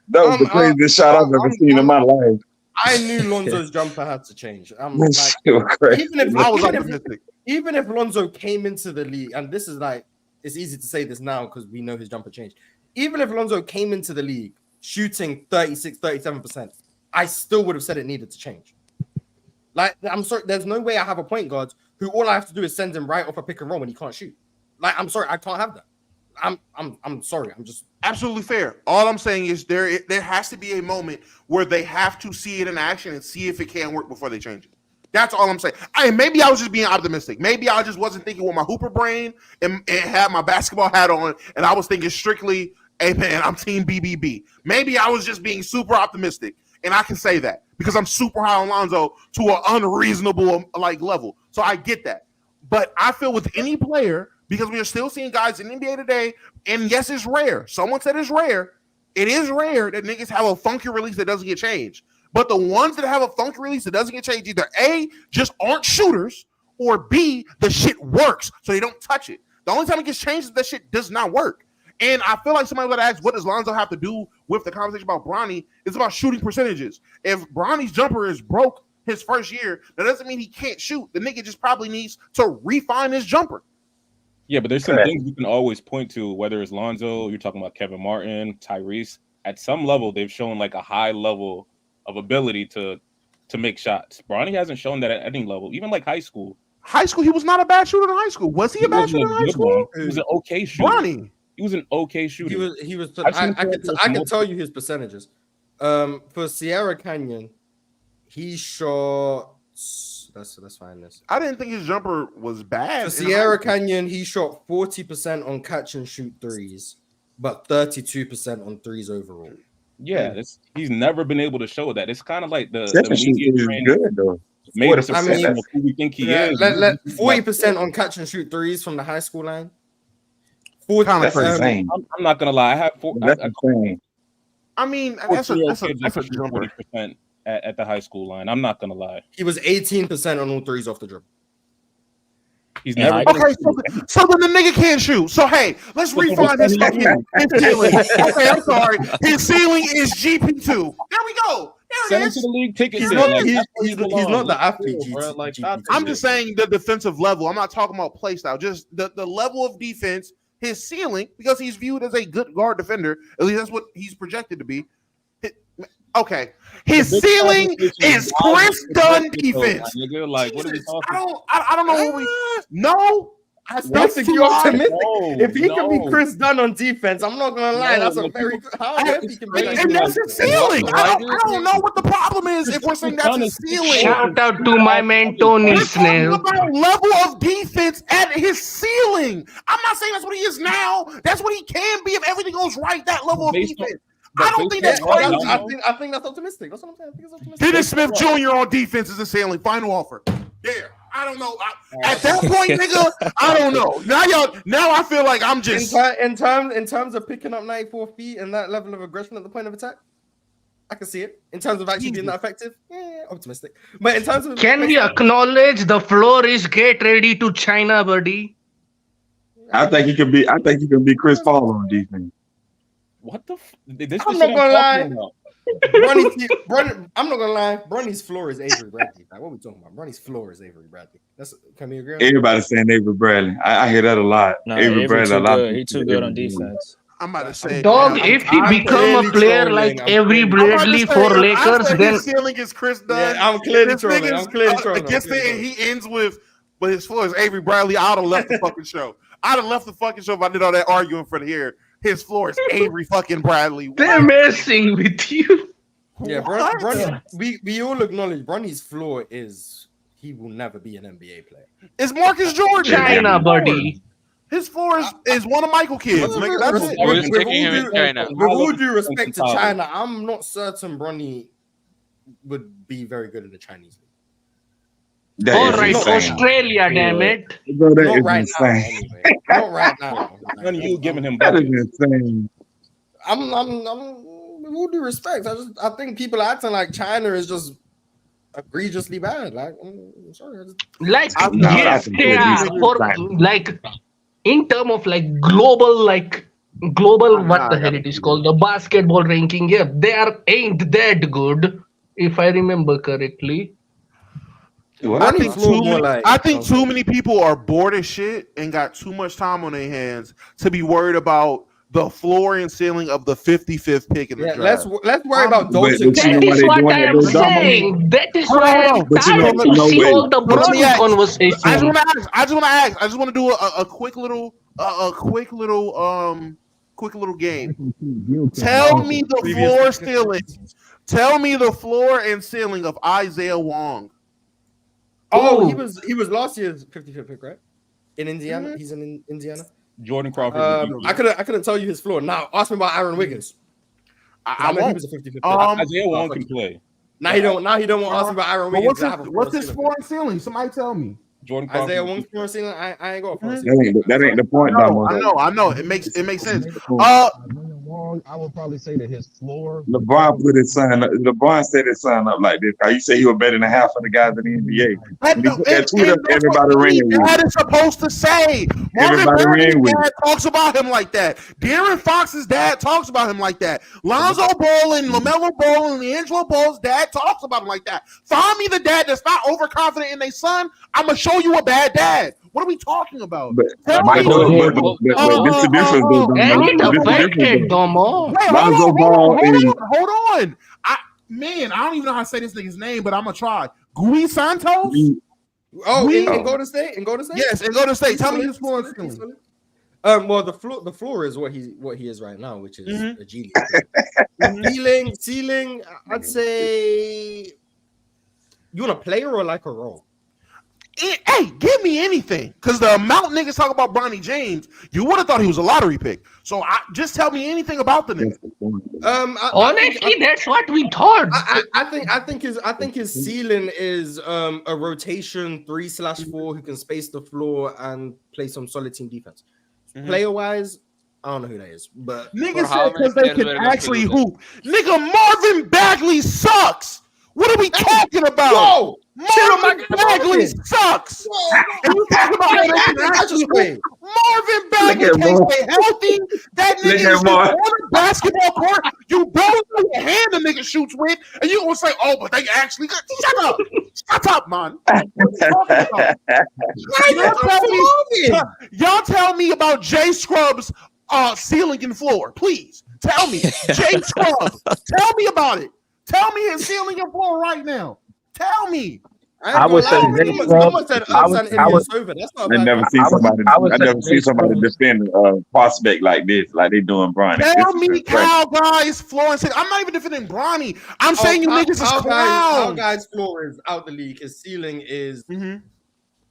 That was the craziest shot I've ever seen in my life. I knew Lonzo's jumper had to change. I'm That like, shit was crazy. I was optimistic. even if Lonzo came into the league, and this is like, it's easy to say this now because we know his jumper changed. Even if Lonzo came into the league shooting 36, 37%, I still would have said it needed to change. Like, I'm sorry, there's no way I have a point guard who all I have to do is send him right off a pick and roll when he can't shoot. Like, I'm sorry, I can't have that. I'm sorry. I'm just Absolutely fair. All I'm saying is there has to be a moment where they have to see it in action and see if it can work before they change it. That's all I'm saying. Maybe I was just being optimistic. Maybe I just wasn't thinking with my hooper brain and had my basketball hat on, and I was thinking strictly, hey man, I'm team BBB. Maybe I was just being super optimistic, and I can say that because I'm super high on Lonzo to an unreasonable like level. So I get that. But I feel with any player, because we are still seeing guys in the NBA today, and yes, it's rare. Someone said it's rare. It is rare that niggas have a funky release that doesn't get changed. But the ones that have a funky release that doesn't get changed, either A, just aren't shooters, or B, the shit works, so they don't touch it. The only time it gets changed is that shit does not work. And I feel like somebody would ask, what does Lonzo have to do with the conversation about Bronny? It's about shooting percentages. If Bronny's jumper is broke his first year, that doesn't mean he can't shoot. The nigga just probably needs to refine his jumper. Yeah, but there's some things you can always point to, whether it's Lonzo, you're talking about Kevin Martin, Tyrese. At some level, they've shown like a high level of ability to make shots. Bronny hasn't shown that at any level, even like high school. High school, he was not a bad shooter in high school. Was he a bad shooter in high school? He was an okay shooter. Bronny. He was an okay shooter. he was. I've seen I him can tell you his percentages. For Sierra Canyon, he shot. Let's find this. I didn't think his jumper was bad. For Sierra Canyon, he shot 40% on catch and shoot threes, but 32% on threes overall. Yeah, he's never been able to show that. It's kind of like the Shooting media is trend good though. made a 40%. perception of who we think he is. 40% on catch and shoot threes from the high school line. 40, That's insane. I'm not gonna lie. I have That's insane. I mean, that's a jumper. 40% at the high school line. I'm not gonna lie. He was 18% on all threes off the dribble. He's Yeah, never. Okay, so then the nigga can't shoot. So hey, let's refine his fucking his ceiling. Okay, I'm sorry. His ceiling is GP2. There we go. Send There him it to is. the league ticket. He's then. not. Like, He's, that's where he he's, he's belongs. not the Let's athlete. go, bro. Like, stop I'm just saying the defensive level. I'm not talking about play style. Just the level of defense, his ceiling, because he's viewed as a good guard defender. At least that's what he's projected to be. Okay, his ceiling is Chris Dunn defense. Like, what are we talking? I don't know what we. No, I still think you're optimistic. If he can be Chris Dunn on defense, I'm not gonna lie. That's a very good. How he can be and that's his ceiling. I don't know what the problem is if we're saying that's his ceiling. Shout out to my man Tony We're talking Snell. about level of defense at his ceiling. I'm not saying that's what he is now. That's what he can be if everything goes right. That level of defense. I don't think that's crazy. I think that's optimistic. That's what I'm saying. I think it's optimistic. Dennis Smith Jr. on defense is a ceiling. Final offer. Yeah, I don't know. At that point, nigga, I don't know. Now I feel like I'm just in terms of picking up 94 feet and that level of aggression at the point of attack. I can see it. In terms of actually being that effective, optimistic. But in terms of Can we acknowledge the floor is get ready to China, buddy? I think he can be Chris Paul on defense. What the? I'm not gonna lie. I'm not gonna lie. Bronny's floor is Avery Bradley. Like, what are we talking about? Bronny's floor is Avery Bradley. Can we agree on that? Everybody's saying Avery Bradley. I hear that a lot. No, Avery Bradley a lot. He's too good on defense. I'm about to say, Dog, if he become a player like Avery Bradley for Lakers, then his ceiling is Chris Dunn. Yeah, I'm clearly trolling. Against it, and he ends with, but his floor is Avery Bradley. I'd have left the fucking show. I'd have left the fucking show if I did all that arguing for the year. His floor is Avery fucking Bradley. they're messing with you. Yeah, Bronny. We all acknowledge Bronny's floor is he will never be an NBA player. It's Marcus Jordan. China, buddy. His floor is one of Michael kids. Nigga, that's it. Who's taking him in China? With all due respect to China, I'm not certain Bronny would be very good in the Chinese league. All right, Australia, damn it. Bro, that Not is right now, insane. anyway. Not right now. None of you giving him That is buckets. insane. I'm with all due respect. I think people are acting like China is just egregiously bad. Like, sorry. Like, No, yes, that's a they good are reason. for like in term of like global what the hell it is called, the basketball ranking. Yeah, they ain't that good if I remember correctly. What? I Bronny's think floor more like. I think too many people are bored as shit and got too much time on their hands to be worried about the floor and ceiling of the 55th pick in the Yeah, draft. let's worry about But Dalton. you know That why is they what doing I that am though, Damo? saying. That is Hold why on, I'm But you know, tired to no see way. all the Let me Bronny ask. conversation. I just want to do a quick little game. Tell me the Previous floor pick. ceiling. Tell me the floor and ceiling of Isaiah Wong. Oh, Ooh. he was last year's 55th pick, right? In Indiana. He's in Indiana. Jordan Crawford. I couldn't tell you his floor. Now ask me about Aaron Wiggins. I know he won't. was a 55th pick. Isaiah Wong can play. Now he don't want to ask me about Aaron But Wiggins. what's his floor and ceiling? Somebody tell me. Jordan Crawford. Isaiah Wong's floor and ceiling. I ain't got a floor and ceiling. That ain't the point, Damo. I know. It makes sense. Wrong, I would probably say that his floor. LeBron put his son up. LeBron set his son up like this. How you say he was better than half of the guys in the NBA? When he put that tweet up, everybody ran with That it. is supposed to say. Everybody ran with dad talks about him like that. Darren Fox's dad talks about him like that. Lonzo Ball and LaMelo Ball and Angelo Ball's dad talks about him like that. Find me the dad that's not overconfident in their son. I'm gonna show you a bad dad. What are we talking about? But Tell this me- is the difference, though. And Damo. it This is the affected difference, though. Domo. Wait, Lonzo Ball and hold on. I don't even know how to say this nigga's name, but I'm gonna try. Gui Santos? Oh, We- in Golden State? In Golden State? Yes, and Golden State. He's Tell me solid, his floor and he's ceiling. solid. Well, the floor is what he is right now, which is a G League. Ceiling, I'd say you want a player or like a role? Hey, give me anything. Because the amount niggas talk about Bronny James, you would have thought he was a lottery pick. So just tell me anything about the nigga. Honestly, that's what we thought. I think his ceiling is a rotation 3/4 who can space the floor and play some solid team defense. Player wise, I don't know who that is, but Niggas how said many because they players can were going to actually do that? hoop. Nigga, Marvin Bagley sucks. What are we talking about? Whoa! Marvin Bagley sucks. And you talking about how they can actually hoop. Marvin Bagley Look at can't Marv. stay healthy. That Look nigga at is Marv. on the basketball court. You don't know what hand the nigga shoots with, and you gonna say, "Oh, but they actually got." Shut up, shut up, man. What are you talking about? Y'all tell me about Jay Scrubs' ceiling and floor, please. Tell me, Jay Scrubs. Tell me about it. Tell me his ceiling and floor right now. Tell me. I would say Jay someone said I would- Upson I would- Ilyasova. That's not I bad. never see I would- somebody. I would I say never see Jay somebody Scrubs. defend a prospect like this, like they doing Bronny. Tell This is me, crazy. Kyle guys, Florence. I'm not even defending Bronny. I'm saying you niggas is Our clowns. guy's floor is out the league. His ceiling is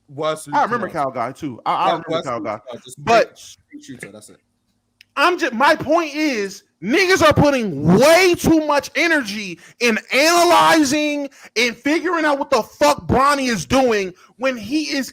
worse. I remember Kyle guy too. I remember worse Kyle guy. just But straight shooter. That's it. my point is niggas are putting way too much energy in analyzing and figuring out what the fuck Bronny is doing when he is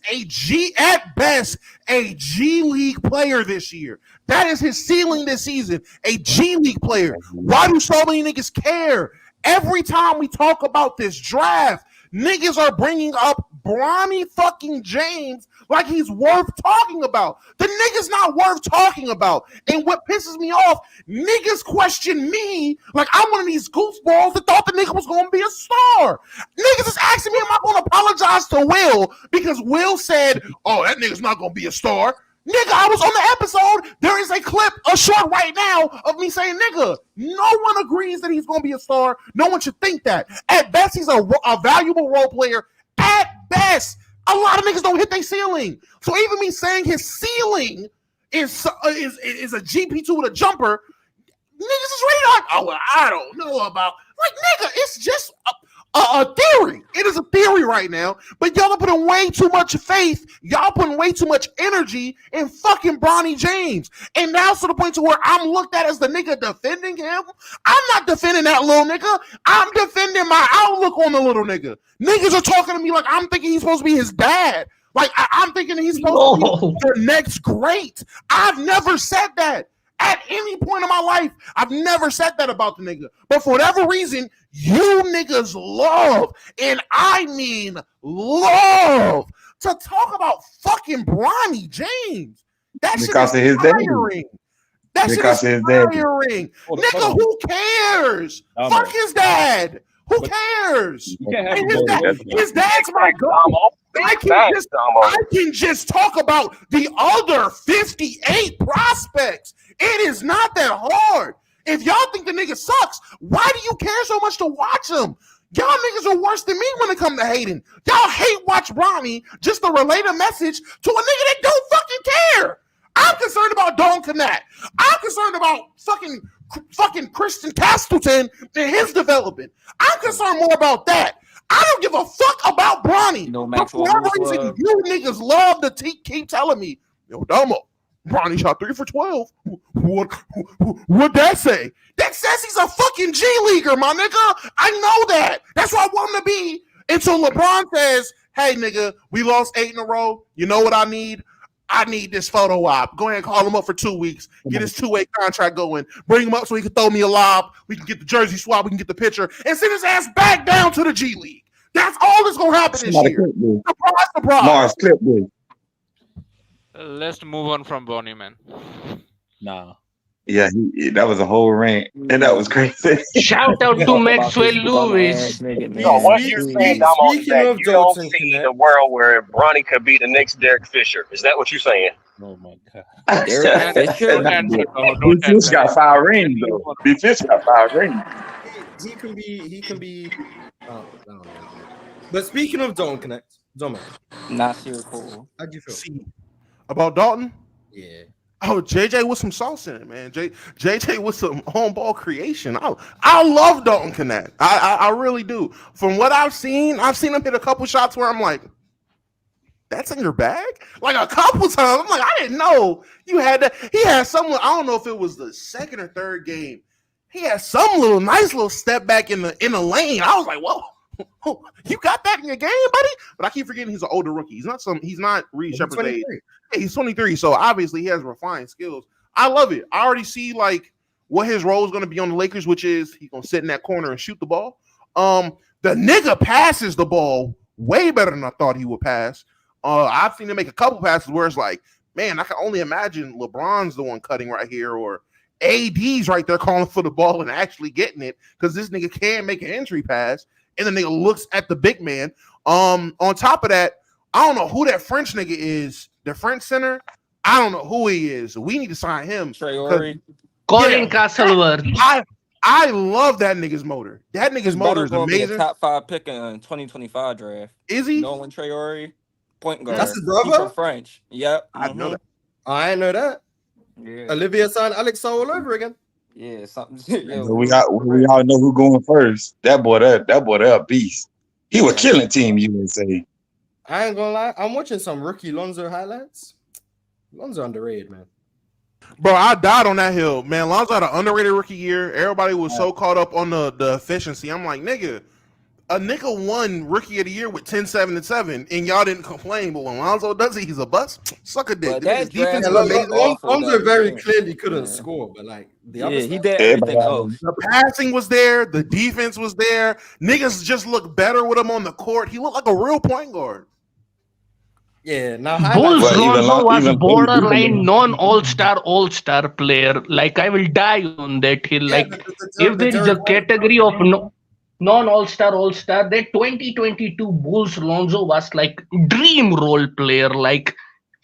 at best a G League player this year. That is his ceiling this season, a G League player. Why do so many niggas care? Every time we talk about this draft, niggas are bringing up Bronny fucking James like he's worth talking about. The nigga's not worth talking about. And what pisses me off, niggas question me like I'm one of these goofballs that thought the nigga was going to be a star. Niggas is asking me, am I going to apologize to Will because Will said, oh, that nigga's not going to be a star. Nigga, I was on the episode. There is a clip, a short right now of me saying, nigga, no one agrees that he's going to be a star. No one should think that. At best, he's a valuable role player. At best, a lot of niggas don't hit their ceiling. So even me saying his ceiling is a GP2 with a jumper, niggas is really like, oh, well, I don't know about. Like, nigga, it's just a theory. It is a theory right now, but y'all are putting way too much faith. Y'all putting way too much energy in fucking Bronny James. And now it's to the point to where I'm looked at as the nigga defending him. I'm not defending that little nigga. I'm defending my outlook on the little nigga. Niggas are talking to me like I'm thinking he's supposed to be his dad. Like I'm thinking he's supposed to be the next great. I've never said that. at any point in my life. I've never said that about the nigga. But for whatever reason, you niggas love, and I mean love, to talk about fucking Bronny James. That shit Because is of his daddy. tiring. That shit Because is of his daddy. tiring. Hold Nigga, on. who cares? No, Fuck man. his dad. Who But- cares? You can't have And your both ways. his dad's my goal. I can just talk about the other 58 prospects. It is not that hard. If y'all think the nigga sucks, why do you care so much to watch him? Y'all niggas are worse than me when it comes to hating. Y'all hate watch Bronny just to relate a message to a nigga that don't fucking care. I'm concerned about Dalton Knecht. I'm concerned about fucking Christian Castleton and his development. I'm concerned more about that. I don't give a fuck about Bronny. No, But for whatever reason, you niggas love to keep telling me, yo, Domo, Bronny shot 3 for 12. What'd that say? That says he's a fucking G leaguer, my nigga. I know that. That's what I want him to be. Until LeBron says, hey, nigga, we lost 8 in a row. You know what I need? I need this photo op. Go ahead and call him up for 2 weeks. Get his 2-way contract going. Bring him up so he can throw me a lob. We can get the jersey swap. We can get the picture. And send his ass back down to the G League. That's all that's going to happen this year. Surprise, surprise. Mars clip this. Let's move on from Bronny, man. Nah. Yeah, that was a whole rant, and that was crazy. Shout out to Maxwell Lewis. So what you're saying, Damo, is that you don't see the world where Bronny could be the next Derek Fisher. Is that what you're saying? Oh my God. Derek Fisher? Big Fish got 5 rings though. Big Fish got 5 rings. He can be. Oh, I don't know. But speaking of Dalton Knecht, Domo, Nasir Cole. how do you feel? See, about Dalton? Yeah. Oh, JJ with some sauce in it, man. JJ with some home ball creation. I love Dalton Knecht. I really do. From what I've seen him hit a couple shots where I'm like, that's in your bag? Like a couple times. I'm like, I didn't know you had that. He had someone, I don't know if it was the second or third game. He had some nice little step back in the lane. I was like, whoa. You got that in your game, buddy? But I keep forgetting he's an older rookie. He's not Reed Sheppard's age. Yeah, he's 23, so obviously he has refined skills. I love it. I already see like what his role is going to be on the Lakers, which is he's going to sit in that corner and shoot the ball. The nigga passes the ball way better than I thought he would pass. I've seen him make a couple passes where it's like, man, I can only imagine LeBron's the one cutting right here, or AD's right there calling for the ball and actually getting it, because this nigga can make an entry pass. And the nigga looks at the big man. On top of that, I don't know who that French nigga is. The French center, I don't know who he is. We need to sign him. Traore. Colin Castleworth. I love that nigga's motor. That nigga's motor is amazing. Top 5 pick in 2025 draft. Is he? Nolan Traore, point guard. That's his brother? He's from French. Yep. I know that. I didn't know that. Yeah. Olivia signed Alex all over again. Yeah, something. We all know who going first. That boy, a beast. He was killing Team USA. I ain't gonna lie. I'm watching some rookie Lonzo highlights. Lonzo underrated, man. Bro, I died on that hill, man. Lonzo had an underrated rookie year. Everybody was so caught up on the efficiency. I'm like, nigga, a nigga won rookie of the year with 10, 7, and 7, and y'all didn't complain. But when Lonzo does it, he's a bust. Suck a dick. Lonzo very clearly couldn't score, but like the other he did everything else. The passing was there, the defense was there. Niggas just look better with him on the court. He looked like a real point guard. Yeah, now Bulls Lonzo was even- borderline all-star player. Like I will die on that hill. Like if there is a category of non-all-star, that 2022 Bulls Lonzo was like dream role player, like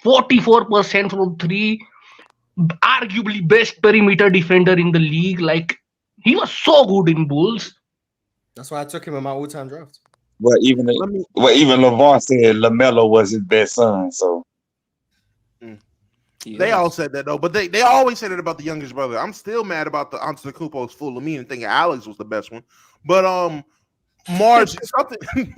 44% from 3, arguably best perimeter defender in the league. Like he was so good in Bulls. That's why I took him in my all-time draft. Well, even LeVar said LaMelo was his best son. So They all said that though, but they always said it about the youngest brother. I'm still mad about the Antetokounmpo's fool of me and thinking Alex was the best one. But Mars, something.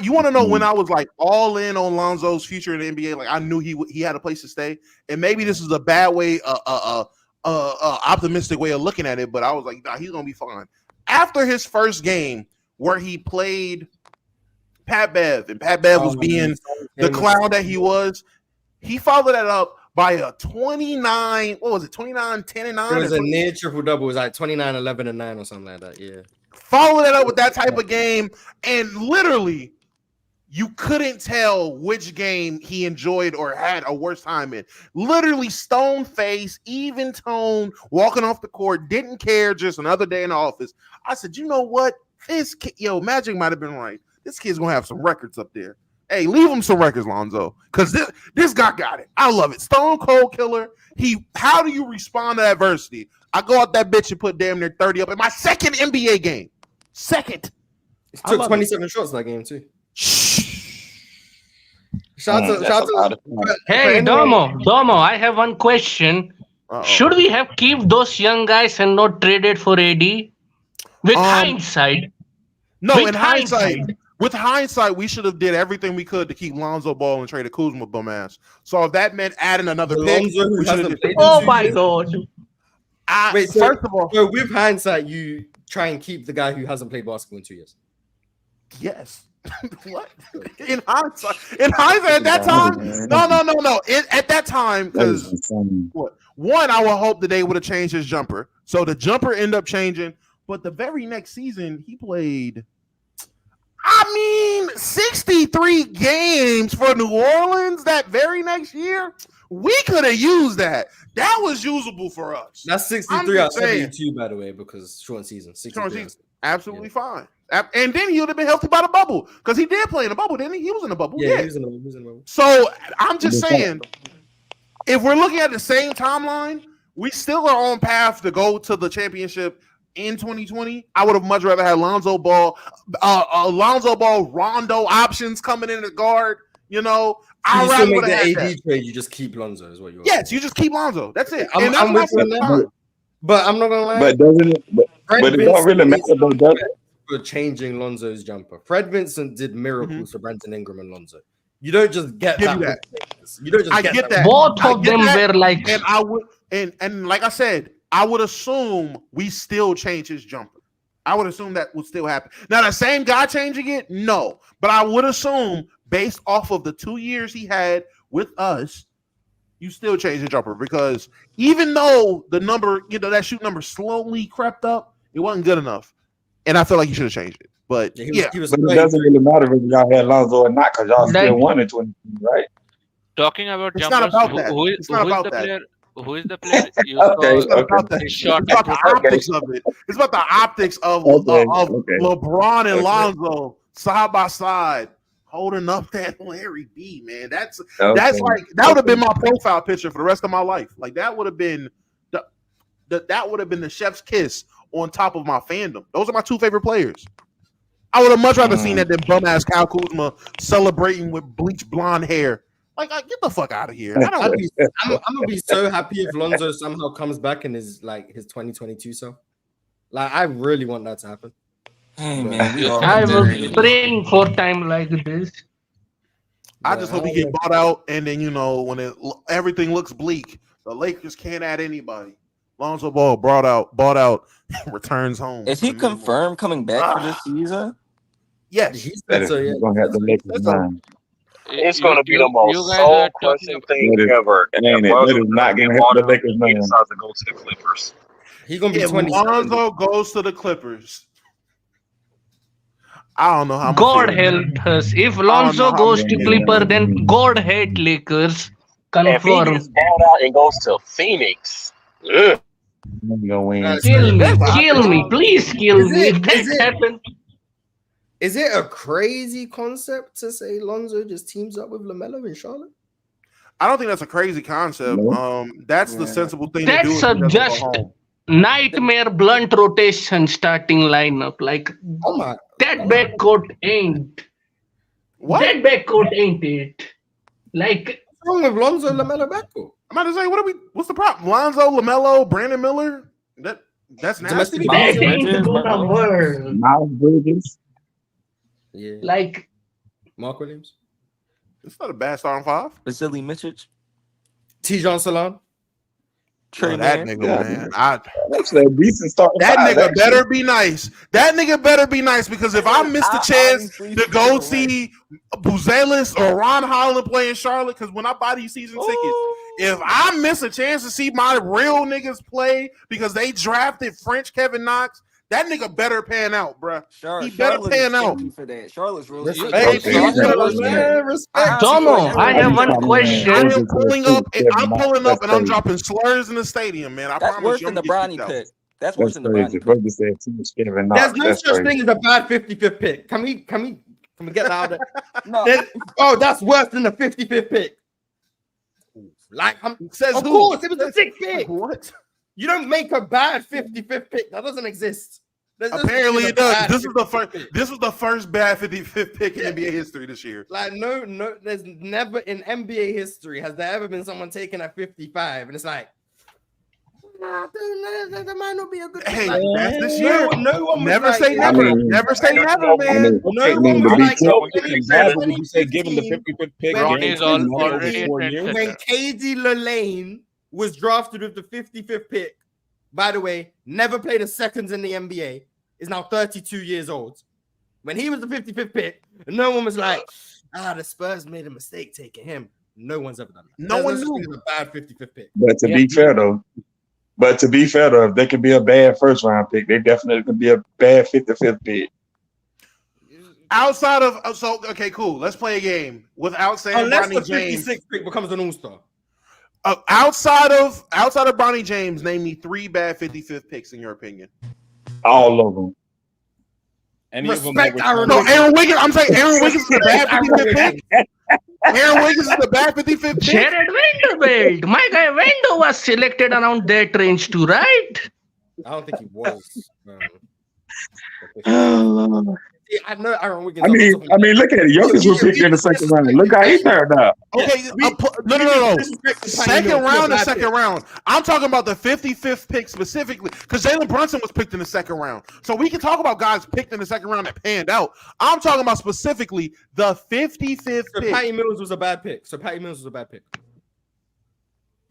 You want to know when I was like all in on Lonzo's future in the NBA? Like I knew he had a place to stay, and maybe this is a bad way, optimistic way of looking at it. But I was like, nah, he's gonna be fine. After his first game, where he played Pat Bev, and Pat Bev was being the clown that he was, he followed that up by a 29. What was it? 29, 10, and 9. It was a near triple double. It was like 29, 11, and 9 or something like that. Yeah. Follow that up with that type of game, and literally, you couldn't tell which game he enjoyed or had a worse time in. Literally, stone face, even tone, walking off the court, didn't care. Just another day in the office. I said, you know what? This kid, Magic might have been right. This kid's gonna have some records up there. Hey, leave him some records, Lonzo, because this guy got it. I love it. Stone cold killer. How do you respond to adversity? I go out that bitch and put damn near 30 up in my second NBA game. Second. He took 27 shots that game too. Shout out. Hey, Domo, I have one question. Should we have kept those young guys and not traded for Edey? With hindsight. No, in hindsight. With hindsight, we should have did everything we could to keep Lonzo Ball and traded Kuzma bum ass. So if that meant adding another pick, we should have did. Oh my god. Wait, so, first of all, so with hindsight, you try and keep the guy who hasn't played basketball in 2 years. Yes. What? In hindsight, at that time, no. At that time, because one, I would hope that they would have changed his jumper. So the jumper ended up changing, but the very next season he played. 63 games for New Orleans that very next year. We could have used that. That was usable for us. That's 63 out of 72, by the way, because short season. Absolutely fine. And then he would have been healthy by the bubble because he did play in the bubble, didn't he? He was in the bubble. Yeah, he was in the bubble. So I'm just saying, if we're looking at the same timeline, we still are on path to go to the championship in 2020. I would have much rather had Lonzo Ball, Rondo options coming in the guard. You still make the AD trade. You just keep Lonzo, is what you want. Yes, you just keep Lonzo. That's it. I'm with you on that. But I'm not gonna lie. But doesn't it? But it don't really matter though, does it? For changing Lonzo's jumper, Fred Vincent did miracles for Brandon Ingram and Lonzo. You don't just get that. You don't just get that. Both of them were like, and I would, and like I said, I would assume we still change his jumper. I would assume that would still happen. Now, the same guy changing it, no, but I would assume based off of the 2 years he had with us, you still change the jumper because even though the number, that shoot number slowly crept up, it wasn't good enough. And I feel like you should have changed it. But but it doesn't really matter if y'all had Lonzo or not because y'all still won in 20, right? Talking about it's jumpers, not about that. who is the player? Who is the player? It's not about that. It's about the optics of it. It's about the optics of LeBron and Lonzo side by side holding up that Larry B. Man, that's like that would have been my profile picture for the rest of my life. Like that would have been the chef's kiss on top of my fandom. Those are my two favorite players. I would have much rather seen that than bum ass Kyle Kuzma celebrating with bleach blonde hair. Like, get the fuck out of here. I'm gonna be so happy if Lonzo somehow comes back and is like his 2022 self. Like, I really want that to happen. Hey man, I was praying for time like this. I just hope he get bought out, and then when everything looks bleak, the Lakers can't add anybody. Lonzo Ball bought out, returns home. Is he confirmed coming back for this season? Yes, he's gonna have the Lakers mind. It's going to be the most soul-crushing thing ever. And it is not going to help the Lakers, man. He decides to go to the Clippers. He's going to be 20. Lonzo goes to the Clippers. I don't know how. God help us. If Lonzo goes to Clipper, then God hate Lakers. Confirm. If he gets balled out and goes to Phoenix, win. Kill me, please kill me. If that happens. Is it a crazy concept to say Lonzo just teams up with LaMelo in Charlotte? I don't think that's a crarazy concept. That's the sensible thing to do. That's just nightmare blunt rotation starting lineup. Like, that backcourt ain't. What? That backcourt ain't it. Like, what's wrong with Lonzo LaMelo backcourt? I'm about to say, what's the problem? Lonzo, LaMelo, Brandon Miller? That's nasty. That ain't gonna work. Miles Bridges. Yeah. Like Mark Williams. It's not a bad starting five. Vasily Mičić. T-John Salon. That nigga, man. That's a decent start. That nigga better be nice. That nigga better be nice because if I miss the chance to go see Buzelis or Ron Holland play in Charlotte, because when I buy these season tickets, If I miss a chance to see my real niggas play because they drafted French Kevin Knox, that nigga better pan out, bro. He better pan out. For that. Charlotte's really Respect, man. Respect. Domo, I have one question. I am pulling up. I'm pulling up, and I'm dropping slurs in the stadium, man. I That's promise worse you. than the Bronny pick. That's worse than the crazy. Bronny pick. Brother said too much Kevin Knox. There's no such thing as a bad 55th pick. Can we get that out of there? No. Oh, that's worse than the 55th pick. Like, Says of who? course, it was a 6th pick. What? You don't make a bad 55th pick. That doesn't exist. Apparently it does. This was the first bad 55th pick in NBA history this year. Like, no, there's never in NBA history has there ever been someone taken at 55, and it's like, that might not be a good. Hey, like, that's this year. No one Never was say like, never. Never say never, man. No one was like, Would you say give him the 55th pick? Bronny's already a when trendsetter. KD Lalane was drafted with the 55th pick, by the way, never played a second in the NBA, is now 32 years old. When he was the 55th pick, no one was like, the Spurs made a mistake taking him. No one's ever done that. No one knew. It was a bad 55th pick. But to be fair though, if they could be a bad first round pick, they definitely could be a bad 55th pick. Outside of okay, cool. Let's play a game without saying Unless Bronny the James. 56th pick becomes an all-star. Outside of Bronny James, name me 3 bad 55th picks in your opinion. All of them. Any of them Respect Aaron No, Aaron Wiggins. I'm saying Aaron Wiggins is the bad 55th pick. Aaron Wiggins is the bad 55th pick. Jared Vanderbilt. My guy Vando was selected around that range too, right? I don't think he was. Oh, I know Aaron Wiggins. I mean, look at it. Jokic was picked in the second round. Look how he turned out. Okay, no. Second round. I'm talking about the 55th pick specifically because Jalen Brunson was picked in the second round. So we can talk about guys picked in the second round that panned out. I'm talking about specifically the 55th pick. Patty Mills was a bad pick.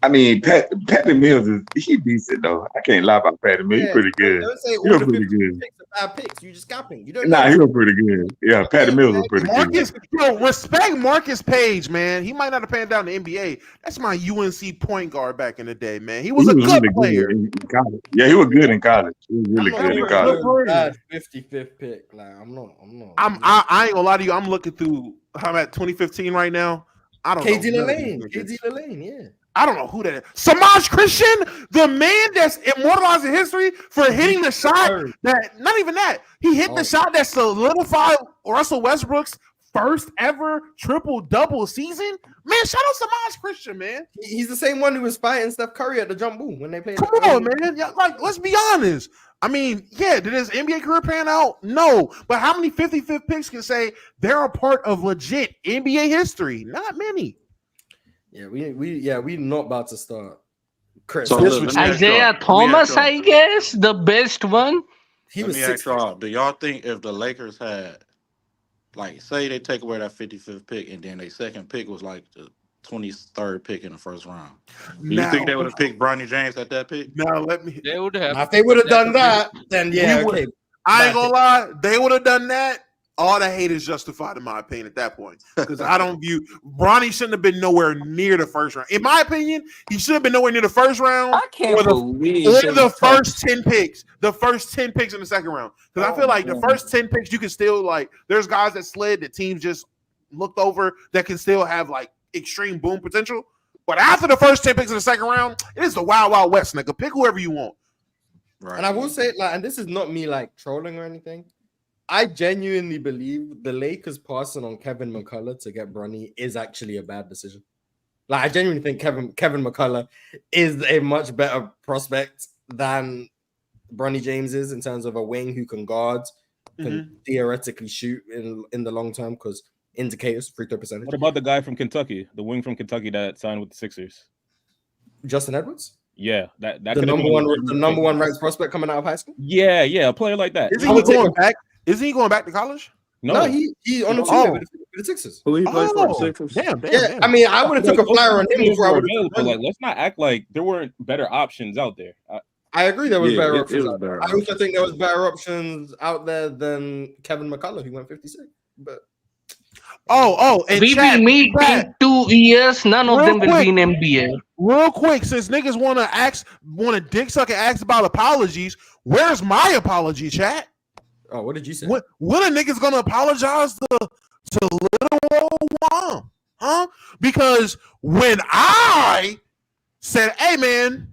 I mean, Patty Mills he decent though. I can't lie about Patty Mills. He's pretty good. Don't say He all was the pretty 50 good. picks are bad picks. You just capping. You don't Nah, know. he was pretty good. Yeah, Patty Mills was pretty Marcus, good. respect Marcus Page, man. He might not have panned out in the NBA. That's my UNC point guard back in the day, man. He was a good really player. Good in college. Yeah, he was good in college. He was really good in college. Bad 55th pick. Like, I'm not. I ain't gonna lie to you. I'm looking through. I'm at 2015 right now. I don't know. KD Lalane, yeah. I don't know who that is. Samaj Christian, the man that's immortalized in history for hitting the shot that, not even that, he hit the shot that solidified Russell Westbrook's first ever triple-double season. Man, shout out Samaj Christian, man. He's the same one who was fighting Steph Curry at the jump ball when they played. Come on, man. Yeah, like, let's be honest. I mean, yeah, did his NBA career pan out? No. But how many 55th picks can say they're a part of legit NBA history? Not many. Yeah, we not about to start. Chris, So look, let me ask Isaiah y'all- Thomas, let me I guess, the best one. he Let was me six. ask y'all, do y'all think if the Lakers had, like, say they take away that 55th pick and then their second pick was like the 23rd pick in the first round, do you think they would have picked Bronny James at that pick? Now let me. They would have. Now, if they would have done that, then yeah, okay. I ain't gonna lie, they would have done that. All the hate is justified, in my opinion, at that point. Because I don't view Bronny shouldn't have been nowhere near the first round. In my opinion, he should have been nowhere near the first round. I can't believe the first 10 picks. The first 10 picks in the second round. Because I feel like the first 10 picks, you can still like. There's guys that slid that teams just looked over that can still have like extreme boom potential. But after the first 10 picks in the second round, it is the wild, wild west, nigga. Pick whoever you want. Right. And I will say, like, and this is not me like trolling or anything. I genuinely believe the Lakers passing on Kevin McCullough to get Bronny is actually a bad decision. Like, I genuinely think Kevin McCullough is a much better prospect than Bronny James is in terms of a wing who can guard, can theoretically shoot in the long term because indicators, free throw percentage. What about the guy from Kentucky, the wing from Kentucky that signed with the Sixers? Justin Edwards? Yeah, that the number one ranked prospect coming out of high school? Yeah, a player like that. Isn't he going back? Isn't he going back to college? No, he on the team with the Sixers. Who he plays for the Sixers? Damn. I mean, I would have took a flyer on him before I would have. Like, let's not act like there weren't better options out there. I agree there was better options. It was better I also think there was better options out there than Kevin McCullough, who went 56. But and we will meet in 2 years. None of them will be in NBA. real quick, since niggas want to dick suck and ask about apologies, where's my apology, chat? Oh, what did you say? When are niggas gonna apologize to little old mom? Huh? Because when I said, hey man,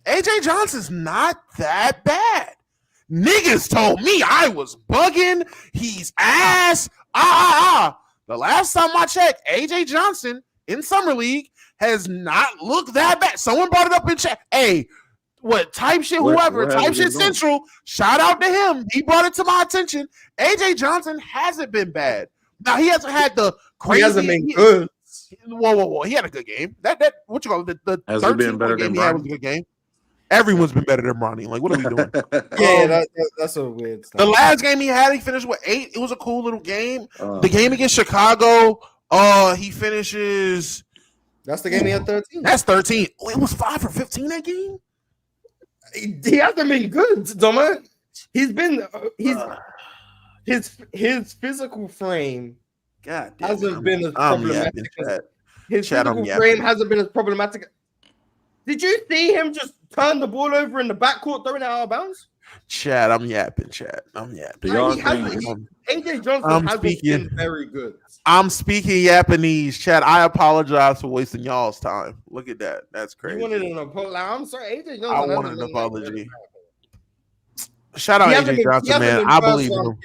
AJ Johnson's not that bad, niggas told me I was bugging, he's ass. The last time I checked, AJ Johnson in Summer League has not looked that bad. Someone brought it up in chat. Hey, what type shit, whoever, type shit central, shout out to him. He brought it to my attention. AJ Johnson hasn't been bad. Now he hasn't had the crazy. He hasn't been good. Whoa. He had a good game. That what you call it? The Has he been 13 better game than he had was a good game. Everyone's been better than Bronny. Like, what are we doing? Yeah, that's a weird stuff. The last game he had, he finished with 8. It was a cool little game. The game against Chicago, he finishes. That's the game he had 13. That's 13. Oh, it was 5 for 15 that game. He hasn't been good, Doma. He's been his physical frame hasn't been as problematic. His physical frame hasn't been as problematic. Did you see him just turn the ball over in the backcourt, throwing it out of bounds? Chad, I'm yapping. AJ Johnson hasn't been very good. I'm speaking Japanese. Chad, I apologize for wasting y'all's time. Look at that. That's crazy. You wanted an apology. I'm sorry, AJ Johnson. I wanted an apology. Shout out AJ Johnson, man. I believe in him.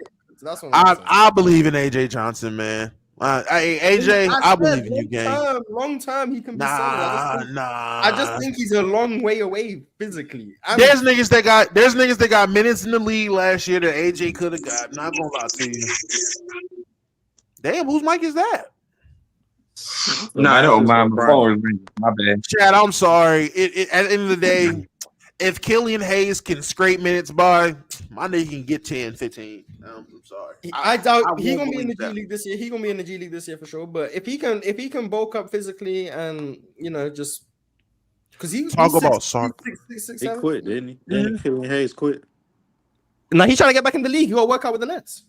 I believe in AJ Johnson, man. AJ, I believe in you, gang. Long term, he can be solid. I just think he's a long way away physically. There's niggas that got minutes in the league last year that AJ could have got. Not gonna lie to you. Damn, whose mic is that? No, I don't mind. My bad. Chad, I'm sorry. At the end of the day, if Killian Hayes can scrape minutes by, my nigga can get 10, 15. I'm sorry. I doubt he's gonna be in the G League this year. He's gonna be in the G League this year for sure. But if he can bulk up physically and just because he's about Sarr. He quit, didn't he? Didn't Killian Hayes quit? Now he's trying to get back in the league. He got to work out with the Nets.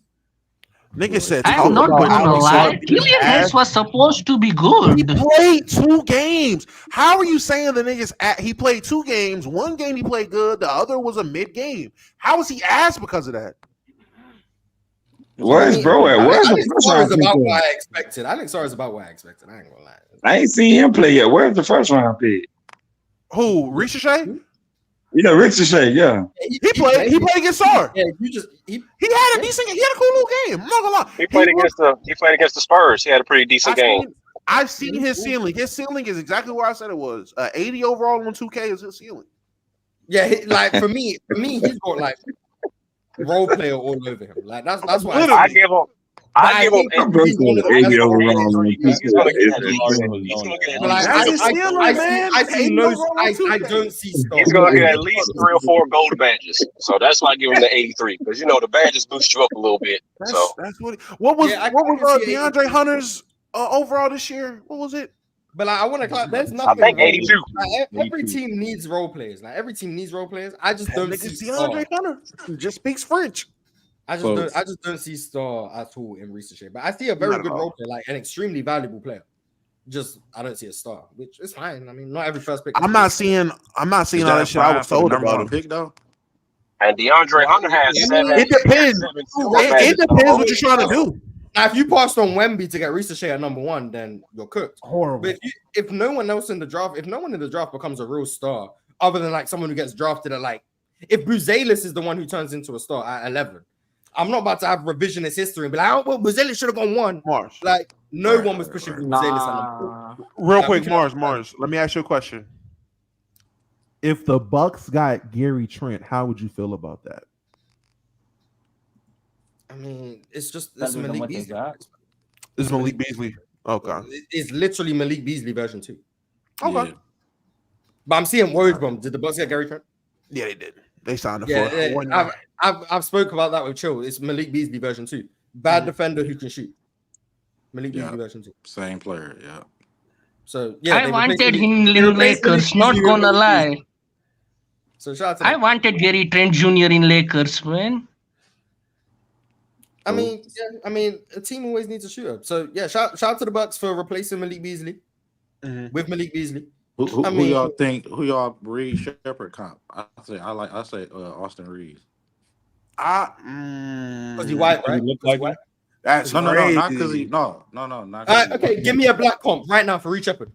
Nigga said, I'm not gonna lie. Killian Hayes was supposed to be good. He played 2 games. How are you saying the niggas? He played 2 games. One game he played good. The other was a mid game. How was he ass because of that? Where's bro at? I think Sarr is about what I expected. I ain't gonna lie. I ain't seen him play yet. Where's the first round pick? Who? Ricochet? Ricochet. Yeah. He played against Sarr. Yeah, he had a decent. He had a cool little game. I'm not gonna lie. He played against the Spurs. He had a pretty decent game. I've seen his ceiling. His ceiling is exactly where I said it was. 80 overall on 2K is his ceiling. Yeah, like for me, he's got like role player all over him. Like that's why I give him. I give him 80 overall. He's gonna get at least. I don't see Starr. He's gonna get at least 3 or 4 gold badges. So that's why I give him the 83 because the badges boost you up a little bit. That's what was DeAndre Hunter's overall this year? What was it? But I want to. There's nothing. I think 82. Every team needs role players. Like every team needs role players. I just don't see DeAndre Hunter. He just speaks French. I just don't see Starr at all in Ricochet. But I see a very good role player, like an extremely valuable player. Just I don't see a star, which is fine. I mean, not every first pick. I'm not seeing all that shit I was told about him. Pick though. And DeAndre Hunter has 7. It depends. It depends what you're trying to do. Now, if you passed on Wemby to get Ricochet at number 1, then you're cooked. Horrible. But if no one else in the draft, if no one in the draft becomes a real star, other than like someone who gets drafted at like, if Buzelis is the one who turns into a star at 11, I'm not about to have revisionist history and be like, oh, well, Buzelis should have gone 1. Mars. Like, no one was pushing Buzelis at number 4. Real quick, Mars, let me ask you a question. If the Bucks got Gary Trent, how would you feel about that? I mean, it's Malik Beasley. It's Malik Beasley. Okay. It's literally Malik Beasley version 2. Okay. Yeah. But I'm seeing words from. Did the Bucks get Gary Trent? Yeah, they did. They signed him for 1 year. I've spoke about that with Chill. It's Malik Beasley version 2. Bad defender who can shoot. Malik Beasley version 2. Same player, yeah. So yeah, I wanted him in Lakers, not gonna lie. So shout out to I wanted Gary Trent Jr. in Lakers, man. I mean, a team always needs a shooter. So yeah, shout out to the Bucks for replacing Malik Beasley with Malik Beasley. Who y'all think? Who y'all Reed Sheppard comp? I say Austin Reeves. Because he white, right? Look like him? That's No, crazy. not because he. No, not. Okay, give me a black comp right now for Reed Sheppard.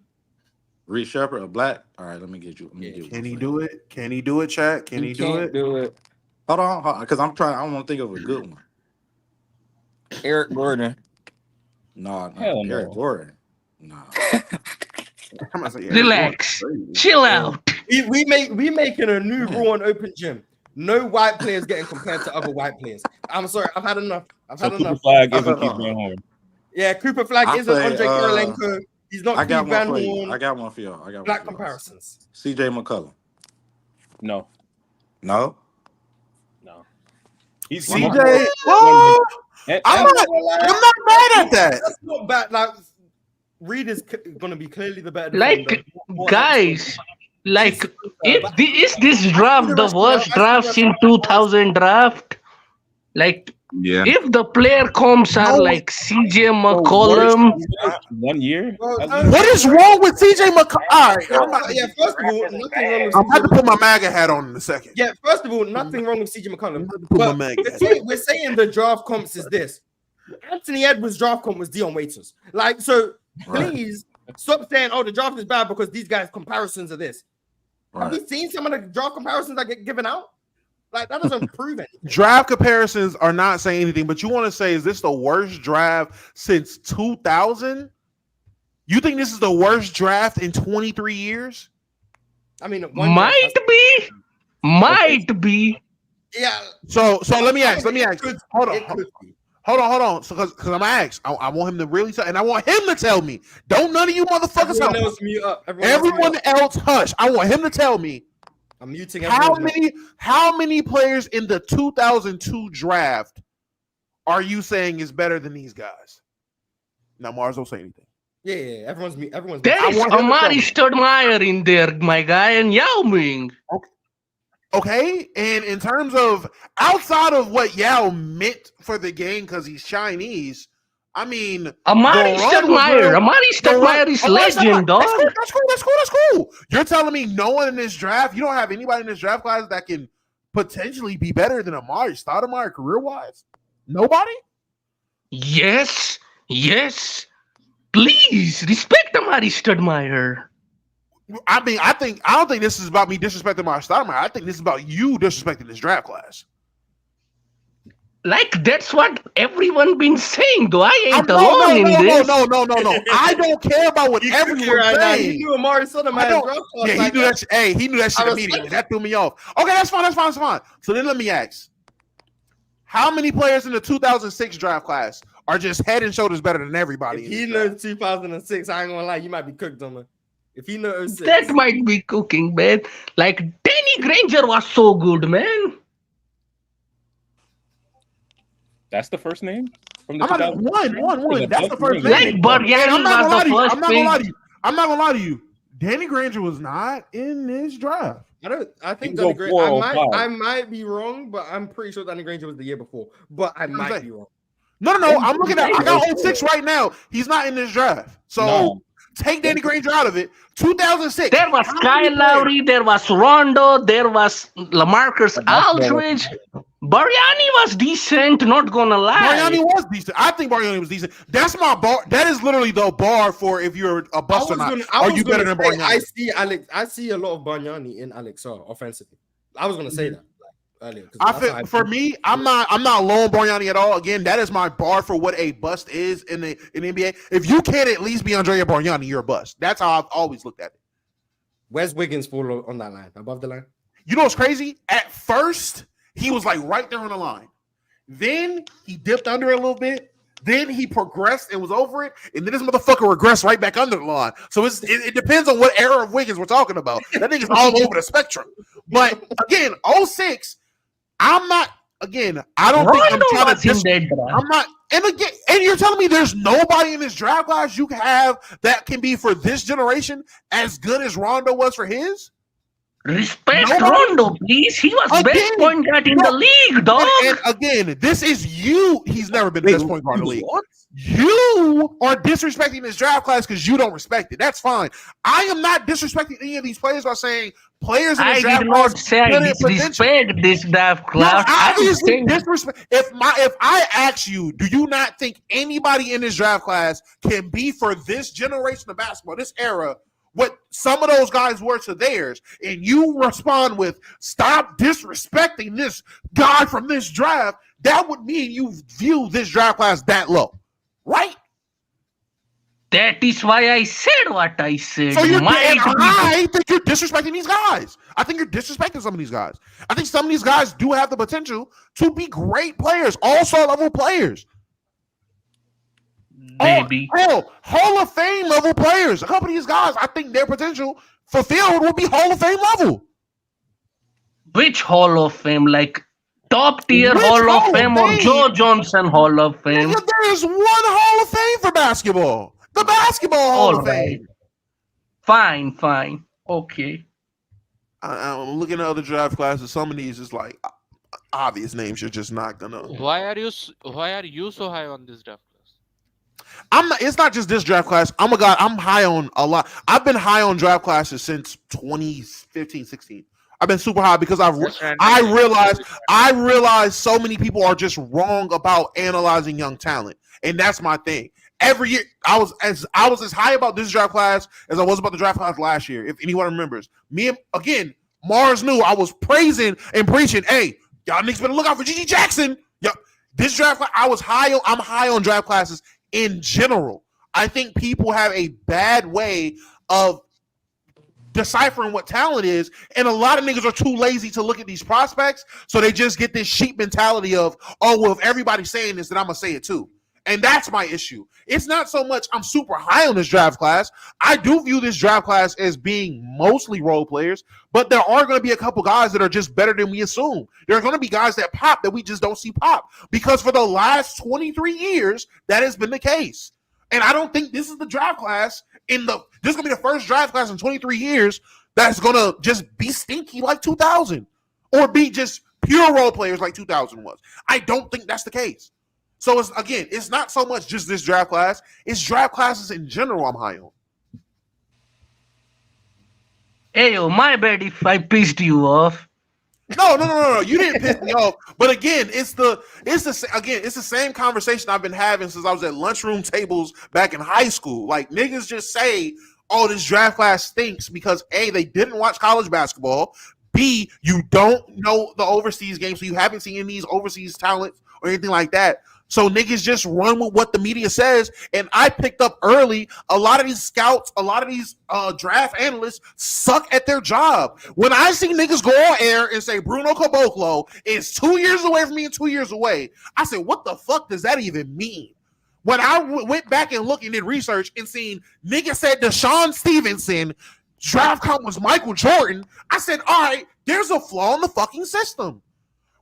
Reed Sheppard, a black. All right, let me get you. Can he do it? Can he do it, Chat? Can he do it? Do it. Hold on, because I'm trying. I want to think of a good one. Eric Gordon. No, Hell no. Eric Gordon. No. I'm gonna say Eric Relax. Gordon. Chill out. We making a new rule on Open Gym. No white players getting compared to other white players. I'm sorry, I've had enough. Cooper Flag isn't Keith Van Horn. Yeah, Cooper Flag I isn't say, Andre Kirilenko. He's not I got Keith Van one for you. Horn. I got one for y'all. Black comparisons. CJ McCollum. No. No. He's CJ. What? I'm not mad at that. That's not bad. Like Reed is going to be clearly the better. Like, defender. guys, like, is this draft the worst draft in 2000 draft? Like, Yeah. if the player comps are like CJ McCollum, 1 year. What is wrong with CJ McCollum? All right, first of all, nothing wrong with I'm about to put my MAGA hat on in a second. Yeah, first of all, nothing wrong with CJ McCollum. Put my But MAGA hat. we're saying the draft comps is this. Anthony Edwards' draft comp was Dion Waiters. Like, so please stop saying, oh, the draft is bad because these guys' comparisons are this. Have you seen some of the draft comparisons that get given out? Like, that doesn't prove anything. Draft comparisons are not saying anything, but you want to say, is this the worst draft since 2000? You think this is the worst draft in 23 years? I mean, might be. Yeah. So let me ask. Hold on. So because I'm gonna ask, I want him to really tell, and I want him to tell me. Don't none of you motherfuckers Everyone help. else mute up. Everyone else hush. I want him to tell me. I'm muting How everyone. many players in the 2002 draft are you saying is better than these guys? Now Mars don't say anything. Yeah, everyone's There is Amari Stoudemire in there, my guy, and Yao Ming. Okay, and in terms of outside of what Yao meant for the game because he's Chinese, I mean, Amari Stoudemire is legend, dog. That's cool. You're telling me no one in this draft, you don't have anybody in this draft class that can potentially be better than Amari Stoudemire career-wise? Nobody? Yes. Please respect Amari Stoudemire. I mean, I don't think this is about me disrespecting Amari Stoudemire. I think this is about you disrespecting this draft class. Like, that's what everyone been saying, though. I ain't alone in this. No. I don't care about what everyone's saying. He knew Amari Stoudemire draft class. Yeah, he knew that. Hey, he knew that shit immediately. That threw me off. Okay, that's fine. So then let me ask: how many players in the 2006 draft class are just head and shoulders better than everybody? If he knows 2006, I ain't gonna lie, you might be cooked on him. If he knows 06. That might be cooking, man. Like, Danny Granger was so good, man. That's the first name from the one. That's the first name. name. But yeah, I'm not was the first I'm not gonna lie to you. Danny Granger was not in this draft. I think Danny Granger. I might be wrong, but I'm pretty sure Danny Granger was the year before. But I might be wrong. No. I'm looking at. I got 06 right now. He's not in this draft. So take Danny Granger out of it. 2006. There was Kyle Lowry. There was Rondo. There was LaMarcus Aldridge. Bargnani was decent, not gonna lie. Bargnani was decent. I think Bargnani was decent. That's my bar. That is literally the bar for if you're a bust or not. Are you better than Bargnani? I see a lot of Bargnani in Alex Sarr offensively. I was gonna say that earlier. For me, I'm not low on Bargnani at all. Again, that is my bar for what a bust is in the NBA. If you can't at least be Andrea Bargnani, you're a bust. That's how I've always looked at it. Where's Wiggins fall on that line? Above the line? You know what's crazy? At first, he was like right there on the line. Then he dipped under a little bit. Then he progressed and was over it. And then this motherfucker regressed right back under the line. So it depends on what era of Wiggins we're talking about. That nigga's all over the spectrum. But again, 06, I'm not. Again, I don't think I'm trying to. I'm not. And you're telling me there's nobody in this draft class you can have that can be for this generation as good as Rondo was for his? Respect Rondo, please. He was best point guard in the league, dog. And again, this is you. He's never been the best point guard in the league. You are disrespecting this draft class because you don't respect it. That's fine. I am not disrespecting any of these players by saying players in this I draft did class not say I couldn't potential. disrespect this draft You're class. I'm obviously saying disrespect. If I ask you, do you not think anybody in this draft class can be for this generation of basketball, this era, what some of those guys were to theirs, and you respond with "Stop disrespecting this guy from this draft," that would mean you view this draft class that low, right? that is why I said what I said. So I think you're disrespecting these guys. I think you're disrespecting some of these guys. I think some of these guys do have the potential to be great players, all-star level players. Maybe. Hall of Fame level players. A couple of these guys, I think their potential fulfilled will be Hall of Fame level. Which Hall of Fame? Like top tier Hall of Fame or Joe Johnson Hall of Fame? Yeah, there's one Hall of Fame for basketball. The Basketball Hall of Fame. Fine. Okay. I'm looking at other draft classes. Some of these is like obvious names you're just not gonna. Why are you so high on this draft class? It's not just this draft class. I'm high on a lot. I've been high on draft classes since 2015, 16. I've been super high because I realized so many people are just wrong about analyzing young talent, and that's my thing. Every year, I was as high about this draft class as I was about the draft class last year. If anyone remembers, Mars knew I was praising and preaching. Hey, y'all niggas better look out for Gigi Jackson. This draft class, I'm high on draft classes in general. I think people have a bad way of deciphering what talent is, and a lot of niggas are too lazy to look at these prospects, so they just get this sheep mentality of, oh, well, if everybody's saying this, then I'm gonna say it too. And that's my issue. It's not so much I'm super high on this draft class. I do view this draft class as being mostly role players, but there are going to be a couple guys that are just better than we assume. There are going to be guys that pop that we just don't see pop, because for the last 23 years, that has been the case. And I don't think this is the draft class this is going to be the first draft class in 23 years that's going to just be stinky like 2000 or be just pure role players like 2000 was. I don't think that's the case. So it's not so much just this draft class. It's draft classes in general I'm high on. Hey, my bad if I pissed you off. No. You didn't piss me off. But again, it's the same conversation I've been having since I was at lunchroom tables back in high school. Like, niggas just say, oh, this draft class stinks because A, they didn't watch college basketball. B, you don't know the overseas games, so you haven't seen any of these overseas talents or anything like that. So niggas just run with what the media says. And I picked up early, a lot of these scouts, a lot of these draft analysts suck at their job. When I see niggas go on air and say Bruno Caboclo is 2 years away from me and 2 years away, I said, what the fuck does that even mean? When I went back and looked and did research and seen niggas said Deshaun Stevenson, draft count was Michael Jordan, I said, all right, there's a flaw in the fucking system.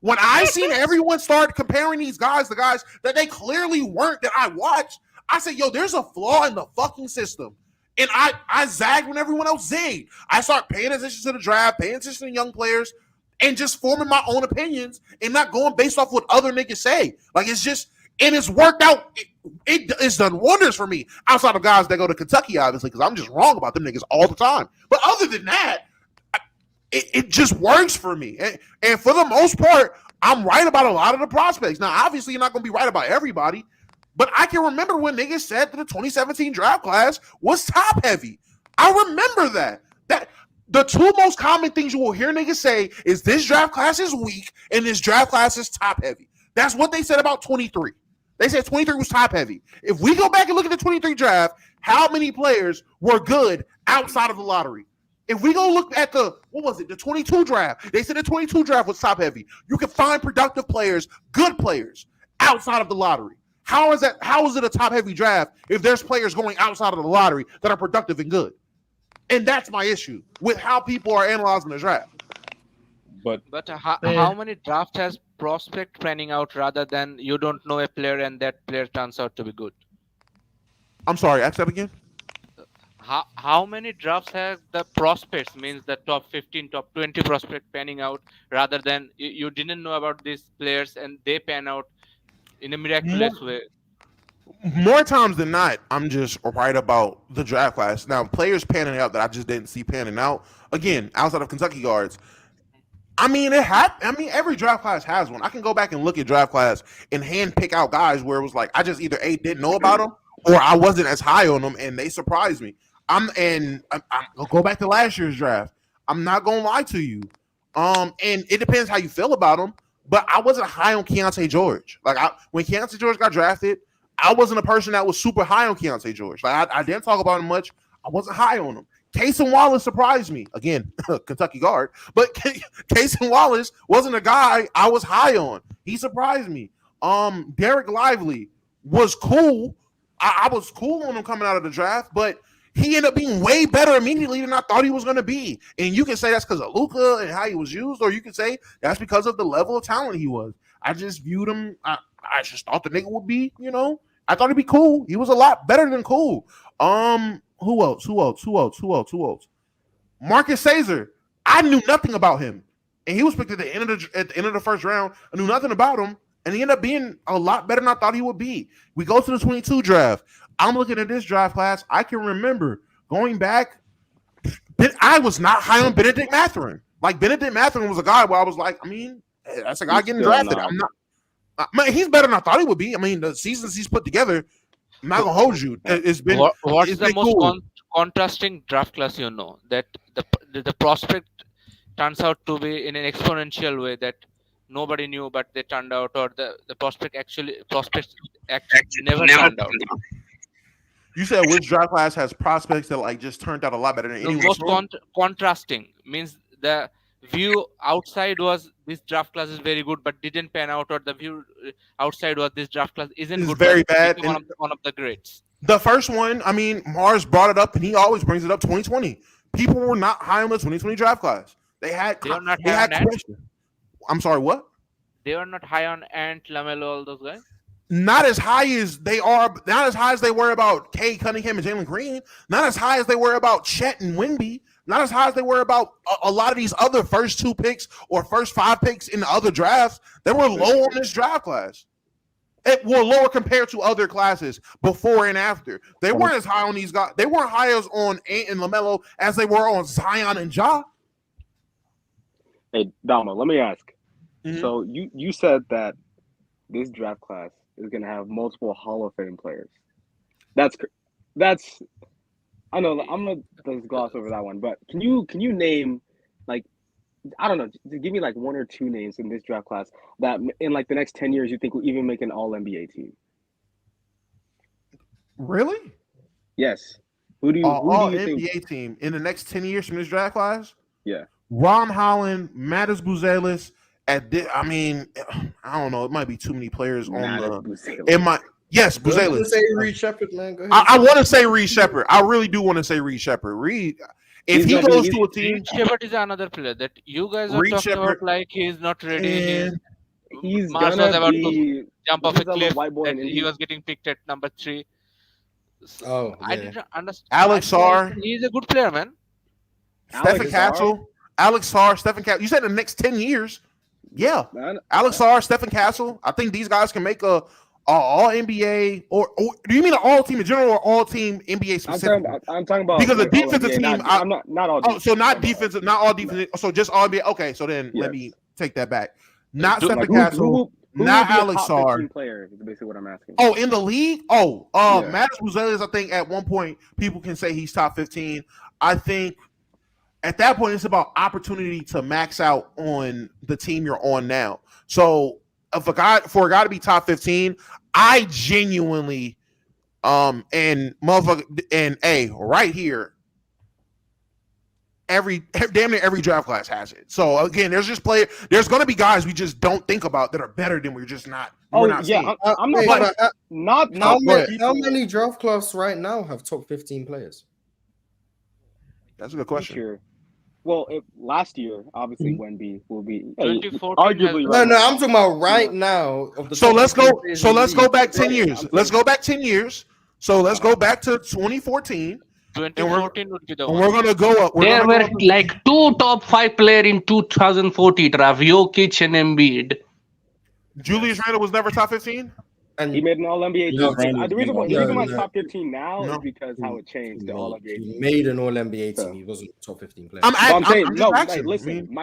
When I seen everyone start comparing these guys to guys that they clearly weren't that I watched, I said, yo, there's a flaw in the fucking system. And I zagged when everyone else zagged. I start paying attention to the draft, paying attention to young players, and just forming my own opinions and not going based off what other niggas say. Like, it's just, and it's worked out. It's done wonders for me outside of guys that go to Kentucky, obviously, because I'm just wrong about them niggas all the time. But other than that, it just works for me. And for the most part, I'm right about a lot of the prospects. Now, obviously, you're not going to be right about everybody, but I can remember when niggas said that the 2017 draft class was top heavy. I remember that. That the two most common things you will hear niggas say is this draft class is weak and this draft class is top heavy. That's what they said about 23. They said 23 was top heavy. If we go back and look at the 23 draft, how many players were good outside of the lottery? If we go look at the 22 draft, they said the 22 draft was top heavy. You can find productive players, good players, outside of the lottery. How is it a top heavy draft if there's players going outside of the lottery that are productive and good? And that's my issue with how people are analyzing the draft. But how many drafts has prospect panning out rather than you don't know a player and that player turns out to be good? I'm sorry, ask that again. How many drafts have the prospects, means the top 15, top 20 prospect panning out rather than you didn't know about these players and they pan out in a miraculous way? More times than not, I'm just right about the draft class. Now, players panning out that I just didn't see panning out. Again, outside of Kentucky guards, I mean, every draft class has one. I can go back and look at draft class and hand pick out guys where it was like I just either didn't know about them or I wasn't as high on them and they surprised me. I'll go back to last year's draft. I'm not gonna lie to you. And it depends how you feel about them. But I wasn't high on Keontae George. Like when Keontae George got drafted, I wasn't a person that was super high on Keontae George. Like I didn't talk about him much. I wasn't high on him. Casey Wallace surprised me. Again, Kentucky guard. But Casey Wallace wasn't a guy I was high on. He surprised me. Derek Lively was cool. I was cool on him coming out of the draft, but he ended up being way better immediately than I thought he was going to be. And you can say that's because of Luka and how he was used, or you can say that's because of the level of talent he was. I just viewed him. I just thought the nigga would be, I thought he'd be cool. He was a lot better than cool. Who else? Marcus Caesar. I knew nothing about him, and he was picked at the end of the first round. I knew nothing about him, and he ended up being a lot better than I thought he would be. We go to the 22 draft. I'm looking at this draft class. I can remember going back. I was not high on Benedict Mathurin. Like Benedict Mathurin was a guy where I was like, that's a guy getting drafted. I'm not. Man, he's better than I thought he would be. I mean, the seasons he's put together. I'm not gonna hold you. It's been. What's the most cool. contrasting draft class? That the prospect turns out to be in an exponential way that nobody knew, but they turned out, or the prospects actually never turned out. You said which draft class has prospects that like just turned out a lot better than anyone? The most contrasting means the view outside was this draft class is very good, but didn't pan out, or the view outside was this draft class isn't good, very bad. One of the greats. The first one, Mars brought it up, and he always brings it up. 2020, people were not high on the 2020 draft class. They had questions. I'm sorry, what? They were not high on Ant, LaMelo, all those guys. Not as high as they are. Not as high as they were about Kay Cunningham and Jalen Green. Not as high as they were about Chet and Wemby. Not as high as they were about a lot of these other first 2 picks or first 5 picks in the other drafts. They were low on this draft class. It were lower compared to other classes before and after. They weren't as high on these guys. They weren't high as on Ant and LaMelo as they were on Zion and Ja. Hey, Dama, let me ask. Mm-hmm. So you said that this draft class is going to have multiple Hall of Fame players. That's I know I'm going to just gloss over that one, but can you name, like, I don't know, give me like 1 or 2 names in this draft class that in like the next 10 years you think will even make an all-NBA team? Really? Yes. Who do you NBA think? team in the next 10 years from this draft class? Yeah. Ron Holland, Mattis Buzelis. I don't know. It might be too many players on the. It might. Yes, Buzelis. Say Reed Sheppard, man. Go ahead. I want to say Reed Sheppard. I really do want to say Reed Sheppard. Reed, if he goes to a team, Sheppard is another player that you guys are talking about. Like he's not ready. He's Mars was about to jump off a cliff. And he was getting picked at number 3. So, I didn't understand. Alex Sarr. He's a good player, man. Stephen Castle. Alex Sarr, Stephen Castle. You said in the next 10 years. Yeah. Alex Sarr, Stephen Castle. I think these guys can make a all NBA or do you mean an all team in general or all team NBA specific? I'm talking about because the defensive team. I'm not all. So not defensive, not all defensive. So just all NBA. Okay, so then let me take that back. Not Stephen Castle. Not Alex Sarr. Player is basically what I'm asking. Oh, in the league? Mattis Buzelis, I think at one point people can say he's top 15. I think at that point it's about opportunity to max out on the team you're on now. So for a guy to be top 15, I genuinely and motherfucker and right here. Damn near every draft class has it. So again, there's going to be guys we just don't think about that are better than we're just not. Oh not yeah, seeing. I'm not. How many draft class right now have top 15 players? That's a good question. Sure. Well, last year, obviously, Wemby will be 2014 arguably. No, I'm talking about right now. So let's go. So let's go back 10 years. Let's go back 10 years. So let's go back to 2014. 2014 would be the one. And we're gonna go up. There were like 2 top 5 players in 2014 draft: Jokic and Embiid. Julius Randle was never top 15. And he made an All NBA No, team. Randy's The reason why no, he's top 15 now No. is because how it changed the All NBA he team. made an All NBA So- team. He wasn't a top 15 player. But I'm saying I'm no. just asking. Like, listen, I mean,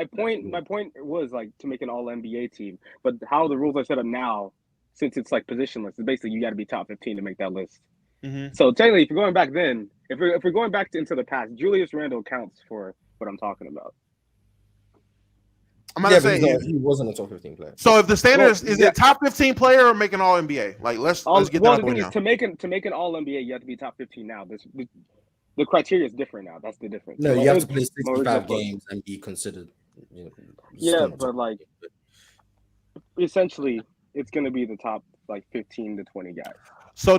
my point was like to make an All NBA team, but how the rules are set up now, since it's like positionless, is basically you got to be top 15 to make that list. mhm. So technically, if you're going back then, if we're going back into the past, Julius Randle counts for what I'm talking about. I'm not Yeah, saying but he wasn't a top 15 player. so. If the standard is yeah. it top 15 player or make an All NBA? Like let's get Well, that the out thing the is, now. to make an All NBA, you have to be top 15 now. The criteria is different now. That's the difference. No, Like, you have it to was play more 65 simple. games and be considered. Yeah, still not but top like 15. essentially, it's going to be the top like 15 to 20 guys. So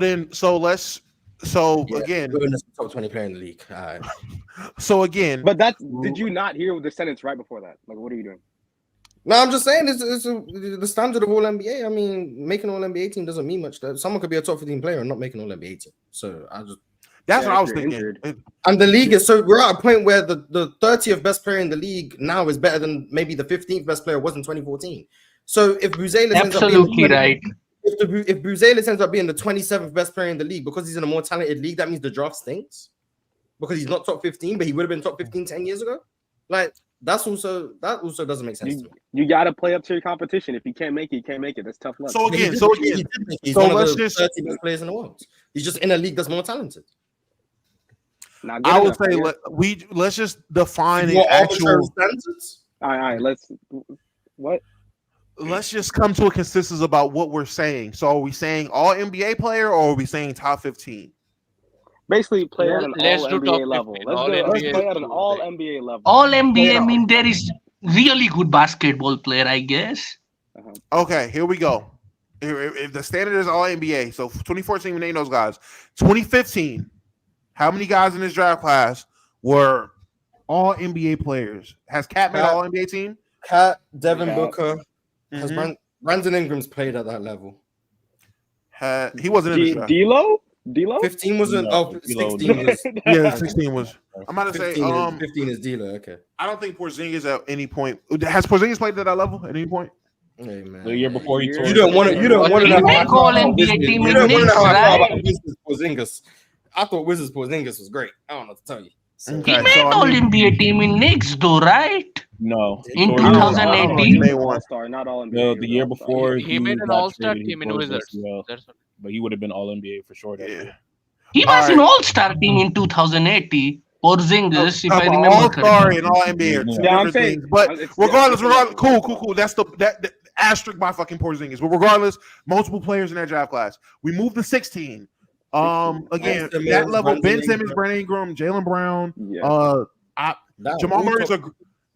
Yeah, again, Goodwin is the top 20 player in the league. so again, But did you not hear the sentence right before that? Like, what are you doing? No, I'm just saying the standard of All NBA. I mean, making an All NBA team doesn't mean much. Someone could be a top 15 player and not make an All NBA team. So that's Yeah, what I if was you're thinking. injured. and the league is so we're at a point where the 30th best player in the league now is better than maybe the 15th best player was in 2014. So if Buzelis ends up Absolutely being right. if Buzelis ends up being the 27th best player in the league because he's in a more talented league, that means the draft stinks because he's not top 15, but he would have been top 15 10 years ago. Like that also doesn't make sense to me. You got to play up to your competition. If you can't make it, you can't make it. That's tough luck. So But he again, did so make it. again, He did make it. He's so one of let's the just 30 best players in the world. He's just in a league that's more talented. Not good I would enough, say guess. let's just define More the actual. arbitrary standards. All right. Let's just come to a consensus about what we're saying. So are we saying all NBA player or are we saying top 15? Basically, play at an Let's All do top NBA level. 15. Let's All go. Let's NBA play is at an too All big. NBA level. All Play NBA, it I mean, out. there is really good basketball player, I guess. Okay, here we go. If the standard is all NBA, so 2014 we named those guys. 2015, how many guys in this draft class were all NBA players? Has Cat made all NBA team? Cat, Devin Cat. Booker, has Mhm. Brandon Ingram's played at that level. He wasn't in this draft. D'Lo? 15 wasn't. No, 16 was. Yeah, 16 was. I'm about to say 15 is dealer. Okay. I don't think Porzingis at any point has Porzingis played at that level at any point. Hey, man. The year before he tore. You don't want to. You don't want to He know how I make feel all about NBA Wizards. team You in don't want to know Knicks, how I feel right? about Wizards Porzingis. I thought Wizards Porzingis was great. I don't know what to tell you. So, Okay, He made all NBA team in Knicks, though, right? No, In Tore- 2018. He was an All-Star, not All NBA. No, the year before He made an got all-star traded, he team in tore his Wizards. ACL, That's what, but he would have been all NBA for sure. That year. He All was right. an all-star team in 2018. Porzingis, if I remember all correctly. star and all NBA are two Yeah, I'm different saying- things. But it's- regardless, it's- cool. That's the asterisk by fucking Porzingis. But regardless, multiple players in that draft class. We moved to 16. Again, Ben that Simmons, level: Brandon Ben Simmons, Ingram. Brandon Ingram, Jalen Brown. Yeah. Jamal Murray's a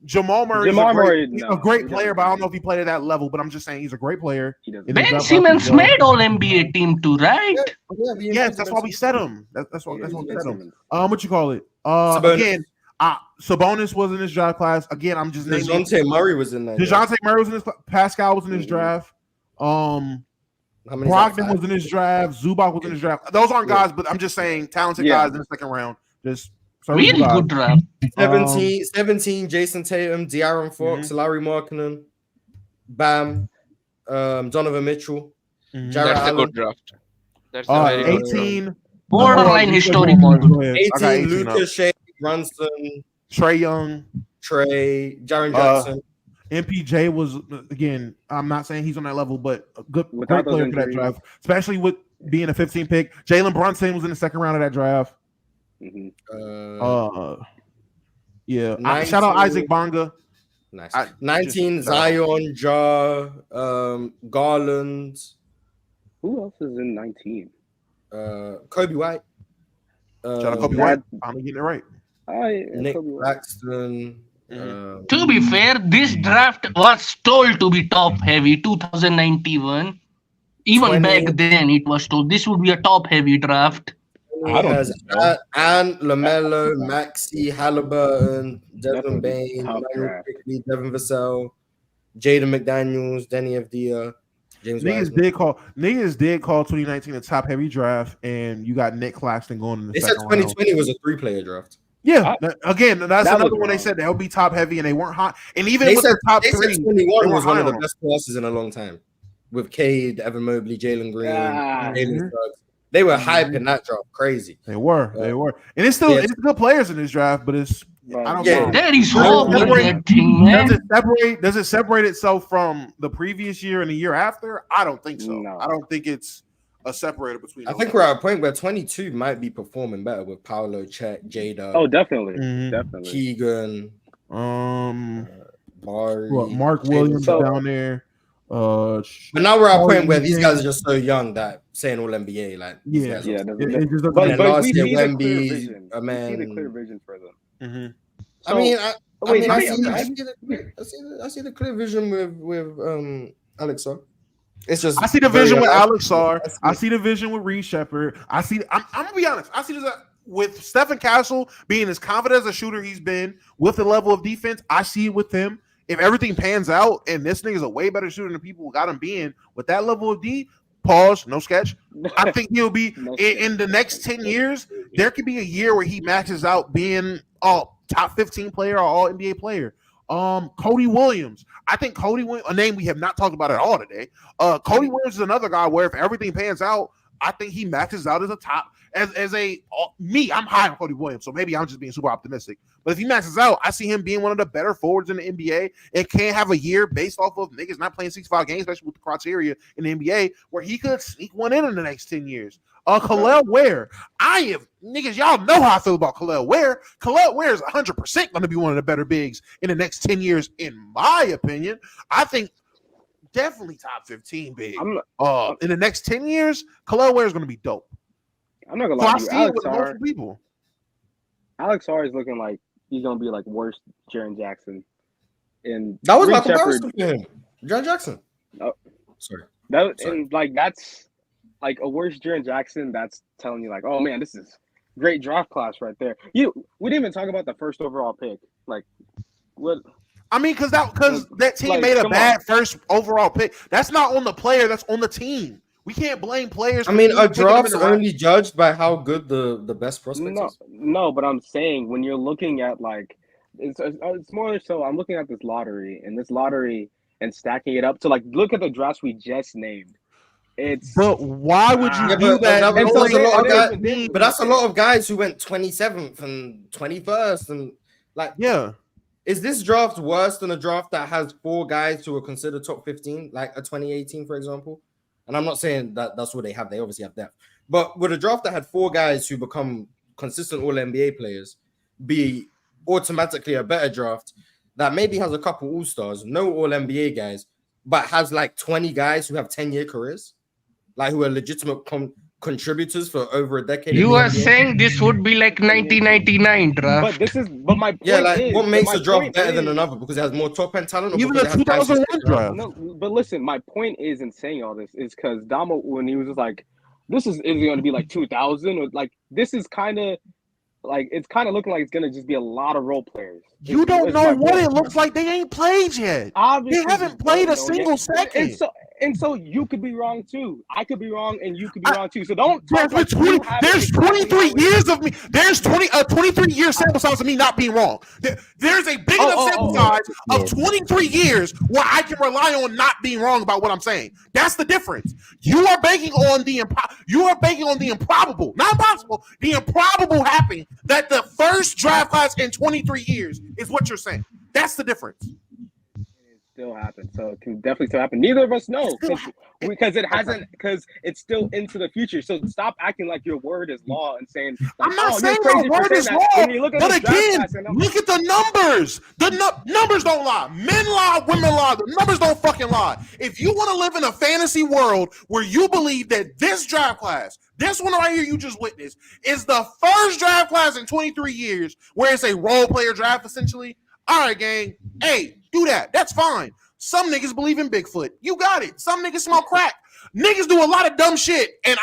no, great he player, doesn't. but I don't know if he played at that level. But I'm just saying he's a great player. He doesn't. In the Ben draft Simmons class, made all NBA team too, right? Yes, that's why we set him. That's why we set him. Simmons. What you call it? Sabonis. Again, Sabonis was in this draft class. Again, I'm just naming. DeJounte Murray was in there. DeJounte Murray was in this. Pascal was in this draft. How many? Brogdon was in this draft. Zubac was in this draft. Those aren't guys, but I'm just saying talented Yeah. guys in the second round. Just Really good draft. 17, Jason Tatum, De'Aaron Fox, Larry Markkinen, Bam, Donovan Mitchell, Jarrett that's a Allen. good draft. That's a very good draft. 18. Borderline historic. Go ahead. I got 18, 18 up. Lucas Shea, Brunson, Trey Young. Trey, Jaren Jackson. MPJ was, again, I'm not saying he's on that level, but a great Without those player for that injuries. draft, especially with being a 15 pick. Jalen Brunson was in the second round of that draft. Yeah. Shout out 19. Isaac Bonga. Nice. 19, Zion, Garland. Who else is in 19? Kobe White. Shout out Kobe White. I'm getting it right. Nick Claxton. To be fair, this draft was told to be top heavy 2091. Even 20. back then, it was told this would be a top heavy draft. I don't has think so. Ant, LaMelo, Maxey, Halliburton, Devin Bain, Top Emmanuel draft. Quickley, Devin Vassell, Jaden McDaniels, Denny Avdia, James Niggas Wiseman. did call 2019 a top heavy draft, and you got Nick Claxton going in the They said second round. 2020 was a 3-player draft. Yeah, again, that's That another was one they wrong. said they'll be top heavy, and they weren't hot. And even They with said, the top they three, said they 21 were was one high of the on best classes in a long time. with Cade, Evan Mobley, Jalen Green, Ah. Jalen Suggs. They were hyping that draft crazy. They were, and it's still it's good players in this draft, but it's I don't know. That is horrible, that team, man. Does it separate itself from the previous year and the year after? I don't think so. No. I don't think it's a separator between. I think we're at a point where 22 might be performing better with Paolo, Chet, Jada. Oh, definitely, definitely. Keegan, Barry, Mark Williams down there. But now we're at a point where these guys are just so young that saying all NBA, like yeah. But last we year see the Wemby, clear vision. man. We see the clear vision for them. I mean, I see the clear vision with Alex Sarr. It's just I see the vision with Alex Sarr. I see the vision with Reed Sheppard. I'm gonna be honest. I see this with Stephen Castle being as confident as a shooter he's been with the level of defense. I see it with him. If everything pans out and this nigga's a way better shooter than people got him being with that level of D, pause, no sketch. I think he'll be in the next 10 years. There could be a year where he maxes out being top 15 player or all NBA player. Cody Williams. I think Cody Williams, a name we have not talked about at all today. Cody Williams is another guy where if everything pans out, I think he maxes out as a top as a me. I'm high on Cody Williams, so maybe I'm just being super optimistic. But if he maxes out, I see him being one of the better forwards in the NBA and can't have a year based off of niggas not playing 65 games, especially with the criteria in the NBA, where he could sneak one in the next 10 years. Khalil Ware. Niggas, y'all know how I feel about Khalil Ware. Khalil Ware is 100% going to be one of the better bigs in the next 10 years, in my opinion. I think definitely top 15 big. In the next 10 years, Khalil Ware is going to be dope. I'm not gonna lie to you. Alex Sarr is looking like he's gonna be like worse Jaren Jackson. And that was my comparison to him. Jaren Jackson. Oh, sorry. And like that's like a worse Jaren Jackson. That's telling you like, oh man, this is great draft class right there. We didn't even talk about the first overall pick. Like what? I mean, because that team made a bad first overall pick. That's not on the player. That's on the team. We can't blame players. I mean, a draft's only judged by how good the best prospect is. No, but I'm saying when you're looking at like, it's more so I'm looking at this lottery and stacking it up to like look at the drafts we just named. But why would you do that? But that's a lot of guys who went 27th and 21st and like Is this draft worse than a draft that has 4 guys who are considered top 15, like a 2018, for example? And I'm not saying that that's what they have. They obviously have depth. But would a draft that had 4 guys who become consistent All-NBA players be automatically a better draft that maybe has a couple All-Stars, no All-NBA guys, but has like 20 guys who have 10-year careers? Like who are legitimate contributors for over a decade? You are saying this would be like 1999 draft. But my point what makes a draft better than another? Because it has more top end talent, or even the 2001 draft. No, but listen, my point is in saying all this is because Damo, when he was just like, "This is going to be like 2000," or like this is kind of like it's kind of looking like it's going to just be a lot of role players. You don't know what it looks like. They ain't played yet. Obviously, they haven't played a single second. And so you could be wrong too. I could be wrong, and you could be wrong too. So don't. There's 23 years of me. There's 23 year sample size of me not being wrong. There's a big enough sample size of 23 years where I can rely on not being wrong about what I'm saying. That's the difference. You are banking on the improbable, not impossible. The improbable happening that the first draft class in 23 years is what you're saying. That's the difference. Still happen, so it can definitely still happen. Neither of us know because it hasn't, because it's still into the future. So stop acting like your word is law and saying like, I'm not saying my word is law. But again, look at the numbers. The numbers don't lie. Men lie, women lie. The numbers don't fucking lie. If you want to live in a fantasy world where you believe that this draft class, this one right here you just witnessed, is the first draft class in 23 years where it's a role player draft essentially. All right, gang. Hey, do that. That's fine. Some niggas believe in Bigfoot. You got it. Some niggas smoke crack. Niggas do a lot of dumb shit, and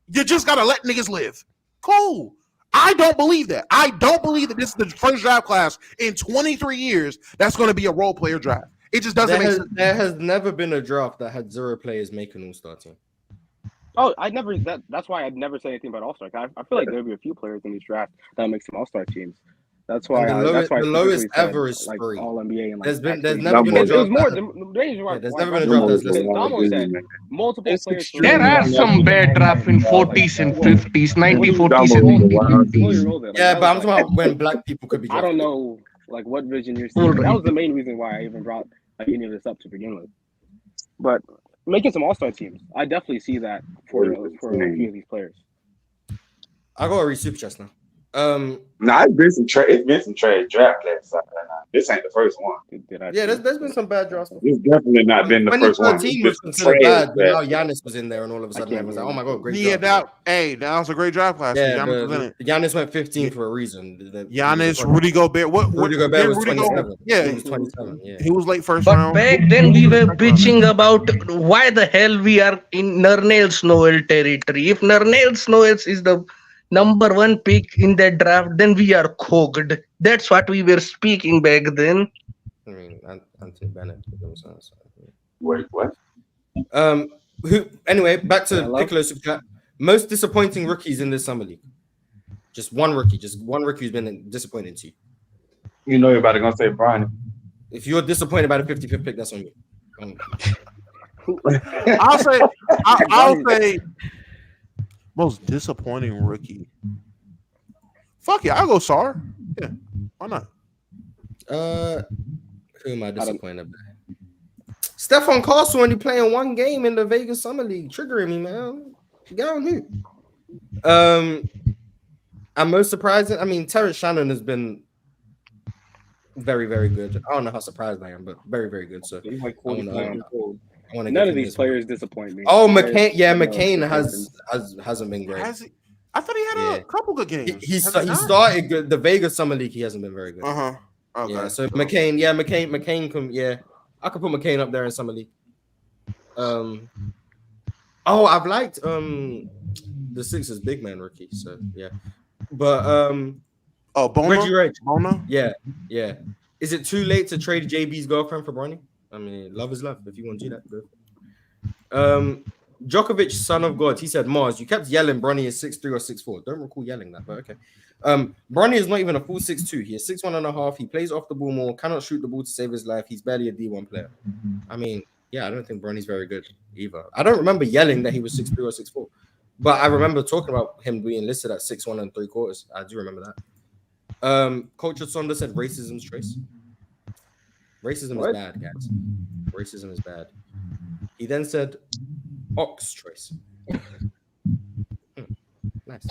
you just gotta let niggas live. Cool. I don't believe that. I don't believe that this is the first draft class in 23 years that's going to be a role player draft. It just doesn't make sense. There has never been a draft that had 0 players make an All-Star team. Oh, that's why I'd never say anything about All-Star. I feel like there'll be a few players in this draft that make some All-Star teams. That's why. And That's why the I lowest specifically said, ever is like 3. All NBA and like. There's actually- never been a it was draft. more. that- The reason why. Yeah, there's why never been a Damo draft that's because less. Damo said multiple It's players. extreme. There are some bad drafts in 40s and 50s, 1940s and Slow 1950s. your roll there. Like, Yeah, that but I'm was talking like, about when black people could be I drafted. don't know like what vision you're seeing. That was the main reason why I even brought like any of this up to begin with. But making some all-star teams, I definitely see that for a few of these players. I gotta read super chats now. Nah, it's been some trade draft classes out there now. This ain't the first one. Yeah, there's been some bad drafts. It's definitely not been the first one. 2013 It's was been considered bad. trade Now draft. Giannis was in there, and all of a sudden everyone's like, "Oh my god, great Yeah, draft." that was a great draft class. Yeah, Giannis was in it. Giannis went 15 for a reason. Giannis, Rudy Gobert. What Rudy Gobert was Rudy 27. Yeah, He was 27. Yeah. he was late first But round. back then we were bitching about why the hell we are in Nernails Noel territory. If Nernails Noel is the number 1 pick in that draft, then we are cooked. That's what we were speaking back then. I mean, Anthony Bennett. Wait, what? Anyway, back to Piccolo Super Chat. Most disappointing rookies in this summer league. Just one rookie who's been disappointing to you. You know everybody gonna say Bronny. If you're disappointed by the 55th pick, that's on you. I'll say most disappointing rookie. Fuck yeah, I'll go Sarr. Yeah, why not? Who am I disappointed by? Stephon Castle only playing 1 game in the Vegas Summer League, triggering me, man. Get on who? I'm most surprising. I mean, Terrence Shannon has been very, very good. I don't know how surprised I am, but very, very good. So He's like I wanna none of these players disappoint me. Oh, McCain. Yeah, McCain hasn't been great. I thought he had a couple good games. He started good. The Vegas Summer League, he hasn't been very good. Okay. Yeah, so McCain. Yeah, McCain. I could put McCain up there in Summer League. I've liked the Sixers big man rookie. So yeah, but Bona? Reggie Reg. Bona? Yeah. Is it too late to trade JB's girlfriend for Bronny? I mean, love is love. If you want to do that, go. Djokovic, son of God, he said, Mars, you kept yelling Bronny is 6'3" or 6'4". Don't recall yelling that, but okay. Bronny is not even a full 6'2". He is 6'1.5". He plays off the ball more, cannot shoot the ball to save his life. He's barely a D1 player. I mean, yeah, I don't think Bronny's very good either. I don't remember yelling that he was 6'3" or 6'4", but I remember talking about him being listed at 6'1 3/4". I do remember that. Culture Sonda said racism's choice. Racism is bad, guys. Racism is bad. He then said Ox choice. Nice.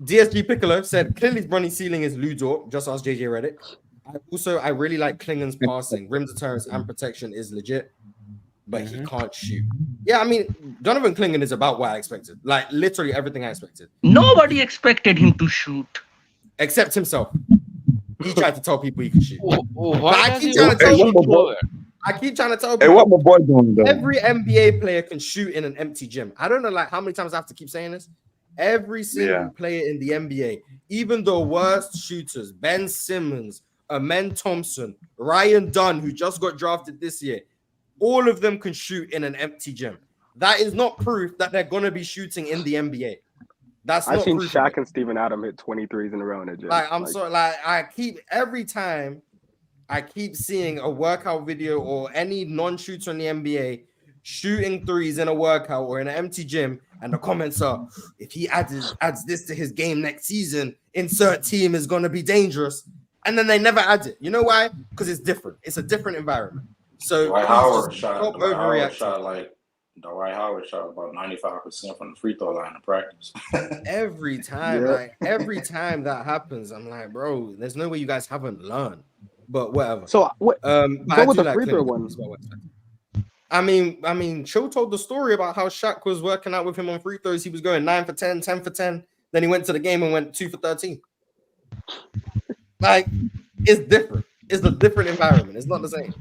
DSG Piccolo said clearly Bronny's ceiling is Lou Dort. Just ask JJ Redick. I really like Klingen's passing. Rim deterrence and protection is legit, but he can't shoot. Yeah, I mean, Donovan Klingen is about what I expected. Like literally everything I expected. Nobody expected him to shoot. Except himself. He tried to tell people he could shoot. Why I keep trying to tell people. Hey, what my boy doing though? Every NBA player can shoot in an empty gym. I don't know like how many times I have to keep saying this. Every single player in the NBA, even the worst shooters, Ben Simmons, Amen Thompson, Ryan Dunn, who just got drafted this year, all of them can shoot in an empty gym. That is not proof that they're gonna be shooting in the NBA. That's I've not seen proof. Shaq and Steven Adams hit 23s in a row in a gym. I keep every time I keep seeing a workout video or any non-shooter in the NBA shooting threes in a workout or in an empty gym, and the comments are, if he adds this to his game next season, insert team is gonna be dangerous. And then they never add it. You know why? Because it's different. It's a different environment. So Dwight Howard shot about 95% from the free throw line in practice. every time that happens, I'm like, bro, there's no way you guys haven't learned. But whatever. So what? Go with the free throw one. I mean, Cho told the story about how Shaq was working out with him on free throws. He was going 9 for 10, 10 for 10. Then he went to the game and went 2 for 13. Like, it's different. It's a different environment. It's not the same.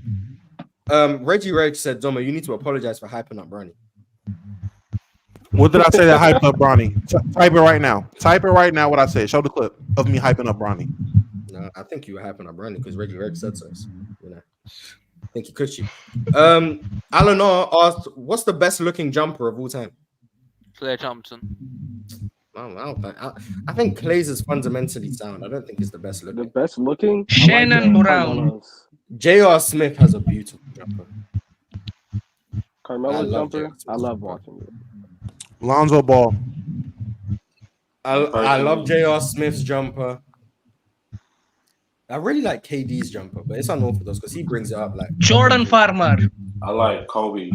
Reggie Reg said, Domo, you need to apologize for hyping up Bronny. What did I say that hyped up Bronny? Type it right now. Type it right now what I said. Show the clip of me hyping up Bronny. No, I think you were hyping up Bronny because Reggie Reg said so. You know, I think he could shoot. Alan R asked, what's the best looking jumper of all time? Klay Thompson. I think Clay's is fundamentally sound. I don't think it's the best looking. The best looking? Shannon Brown. J.R. Smith has a beautiful jumper. Carmelo jumper. I love watching it. Lonzo Ball. I love J.R. Smith's jumper. I really like KD's jumper, but it's unorthodox because he brings it up like Jordan Farmer. I like Kobe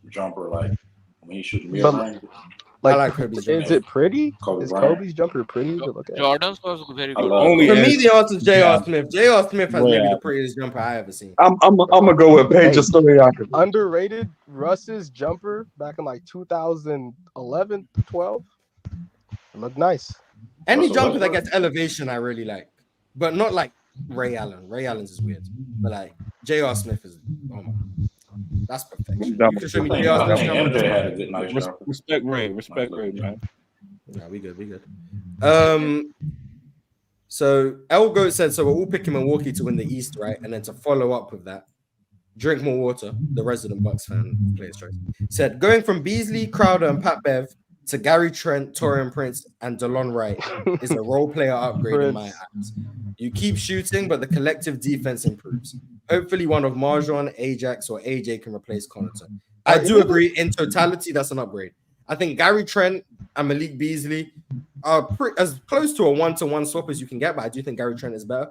jumper, like when he shoots mid range. I like Kobe's jumper. Is it pretty? Kobe Is Bryant. Kobe's jumper pretty to look at? Jordan's was very I good. love Only For me, is- the answer is J.R. Smith. J.R. Smith has maybe Yeah. the prettiest jumper I ever seen. I'm gonna go with Paige Storyaka. Underrated Russ's jumper back in like 2011, 12. It looked nice. Any Russell jumper that Westbrook. gets elevation, I really like, but not like Ray Allen. Ray Allen's is weird, but like J.R. Smith is. Oh my, that's perfection. You can show me J.R. I Smith's think jumper. MJ had a good nice jumper. Respect Ray, man. Yeah, we good. So Elgo said, so we're all picking Milwaukee to win the East, right? And then to follow up with that, drink more water. The resident Bucks fan plays choice said, going from Beasley, Crowder, and Pat Bev to Gary Trent, Torian Prince, and DeLon Wright is a role player upgrade in my eyes. You keep shooting, but the collective defense improves. Hopefully, one of Marjon, Ajax, or AJ can replace Connaughton. I do agree. In totality, that's an upgrade. I think Gary Trent and Malik Beasley are as close to a one-to-one swap as you can get, but I do think Gary Trent is better.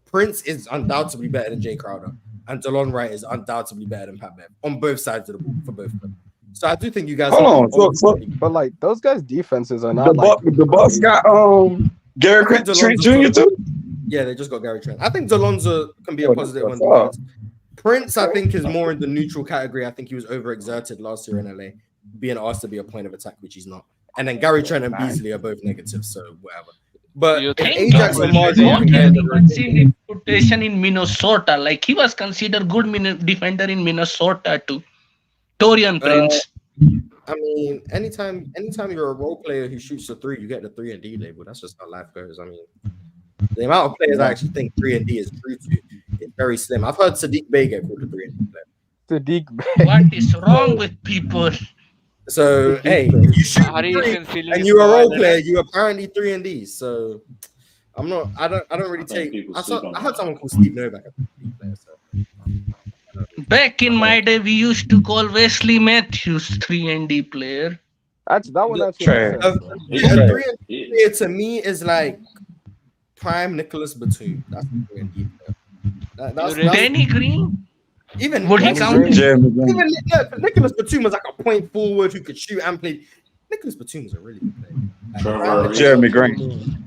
Prince is undoubtedly better than Jay Crowder, and DeLon Wright is undoubtedly better than Pat Bev on both sides of the ball for both of them. So I do think you guys. Hold on, but like those guys' defenses are not like the Bucks got Gary Trent Jr. too. Yeah, they just got Gary Trent. I think DeLonzo can be a positive on defense. Prince, I think, is more in the neutral category. I think he was overexerted last year in LA, being asked to be a point of attack, which he's not. And then Gary Trent and Beasley are both negative, so whatever. But if Ajax and Marjon reputation in Minnesota, like he was considered good defender in Minnesota too. Torian Prince. I mean, anytime you're a role player who shoots a three, you get the 3-and-D label. That's just how life goes. I mean, the amount of players I actually think 3-and-D is true to is very slim. I've heard Sadiq Bey get called a 3-and-D player. Sadiq Bey. What is wrong with people? So hey, if you shoot three and you're a role player, you apparently 3-and-D. So I don't really take. I heard someone called Steve Novak a 3-and-D player. So. Back in my day, we used to call Wesley Matthews 3-and-D player. That one A 3-and-D player to me is like prime Nicholas Batum. That's a 3-and-D player. That's Danny Green. Even would he count? Even Nicholas Batum was like a point forward who could shoot and play. Nicholas Batum was a really good player. Like, Jeremy Green.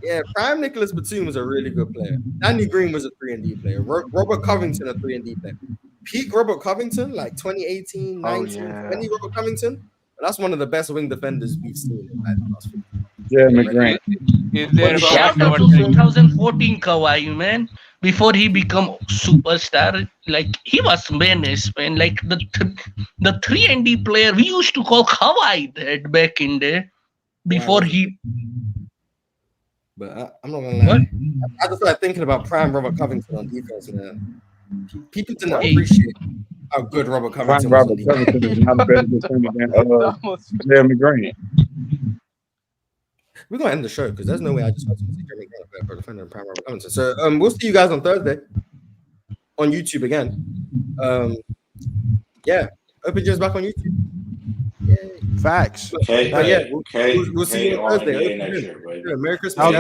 Yeah, prime Nicholas Batum was a really good player. Danny Green was a 3-and-D player. Robert Covington, a 3-and-D player. Peak Robert Covington, like 2018, 19, 20 Robert Covington. That's one of the best wing defenders we've seen in like the last 50 years. Jeremy Green. Shout out to 2014 Kawhi, man. Before he become superstar, like he was menace, man. Like the 3-and-D player we used to call Kawhi that back in there. Before he. But I'm not gonna lie. I just started thinking about prime Robert Covington on defense, man. People didn't appreciate how good Robert Covington was. Robert Covington is not a better defender than Jeremy Green. We're gonna end the show because there's no way I just heard Jeremy Green a better defender than prime Robert Covington. So we'll see you guys on Thursday on YouTube again. Yeah, Open Gyms back on YouTube. Yay. Facts. We'll see you on Thursday. Merry Christmas.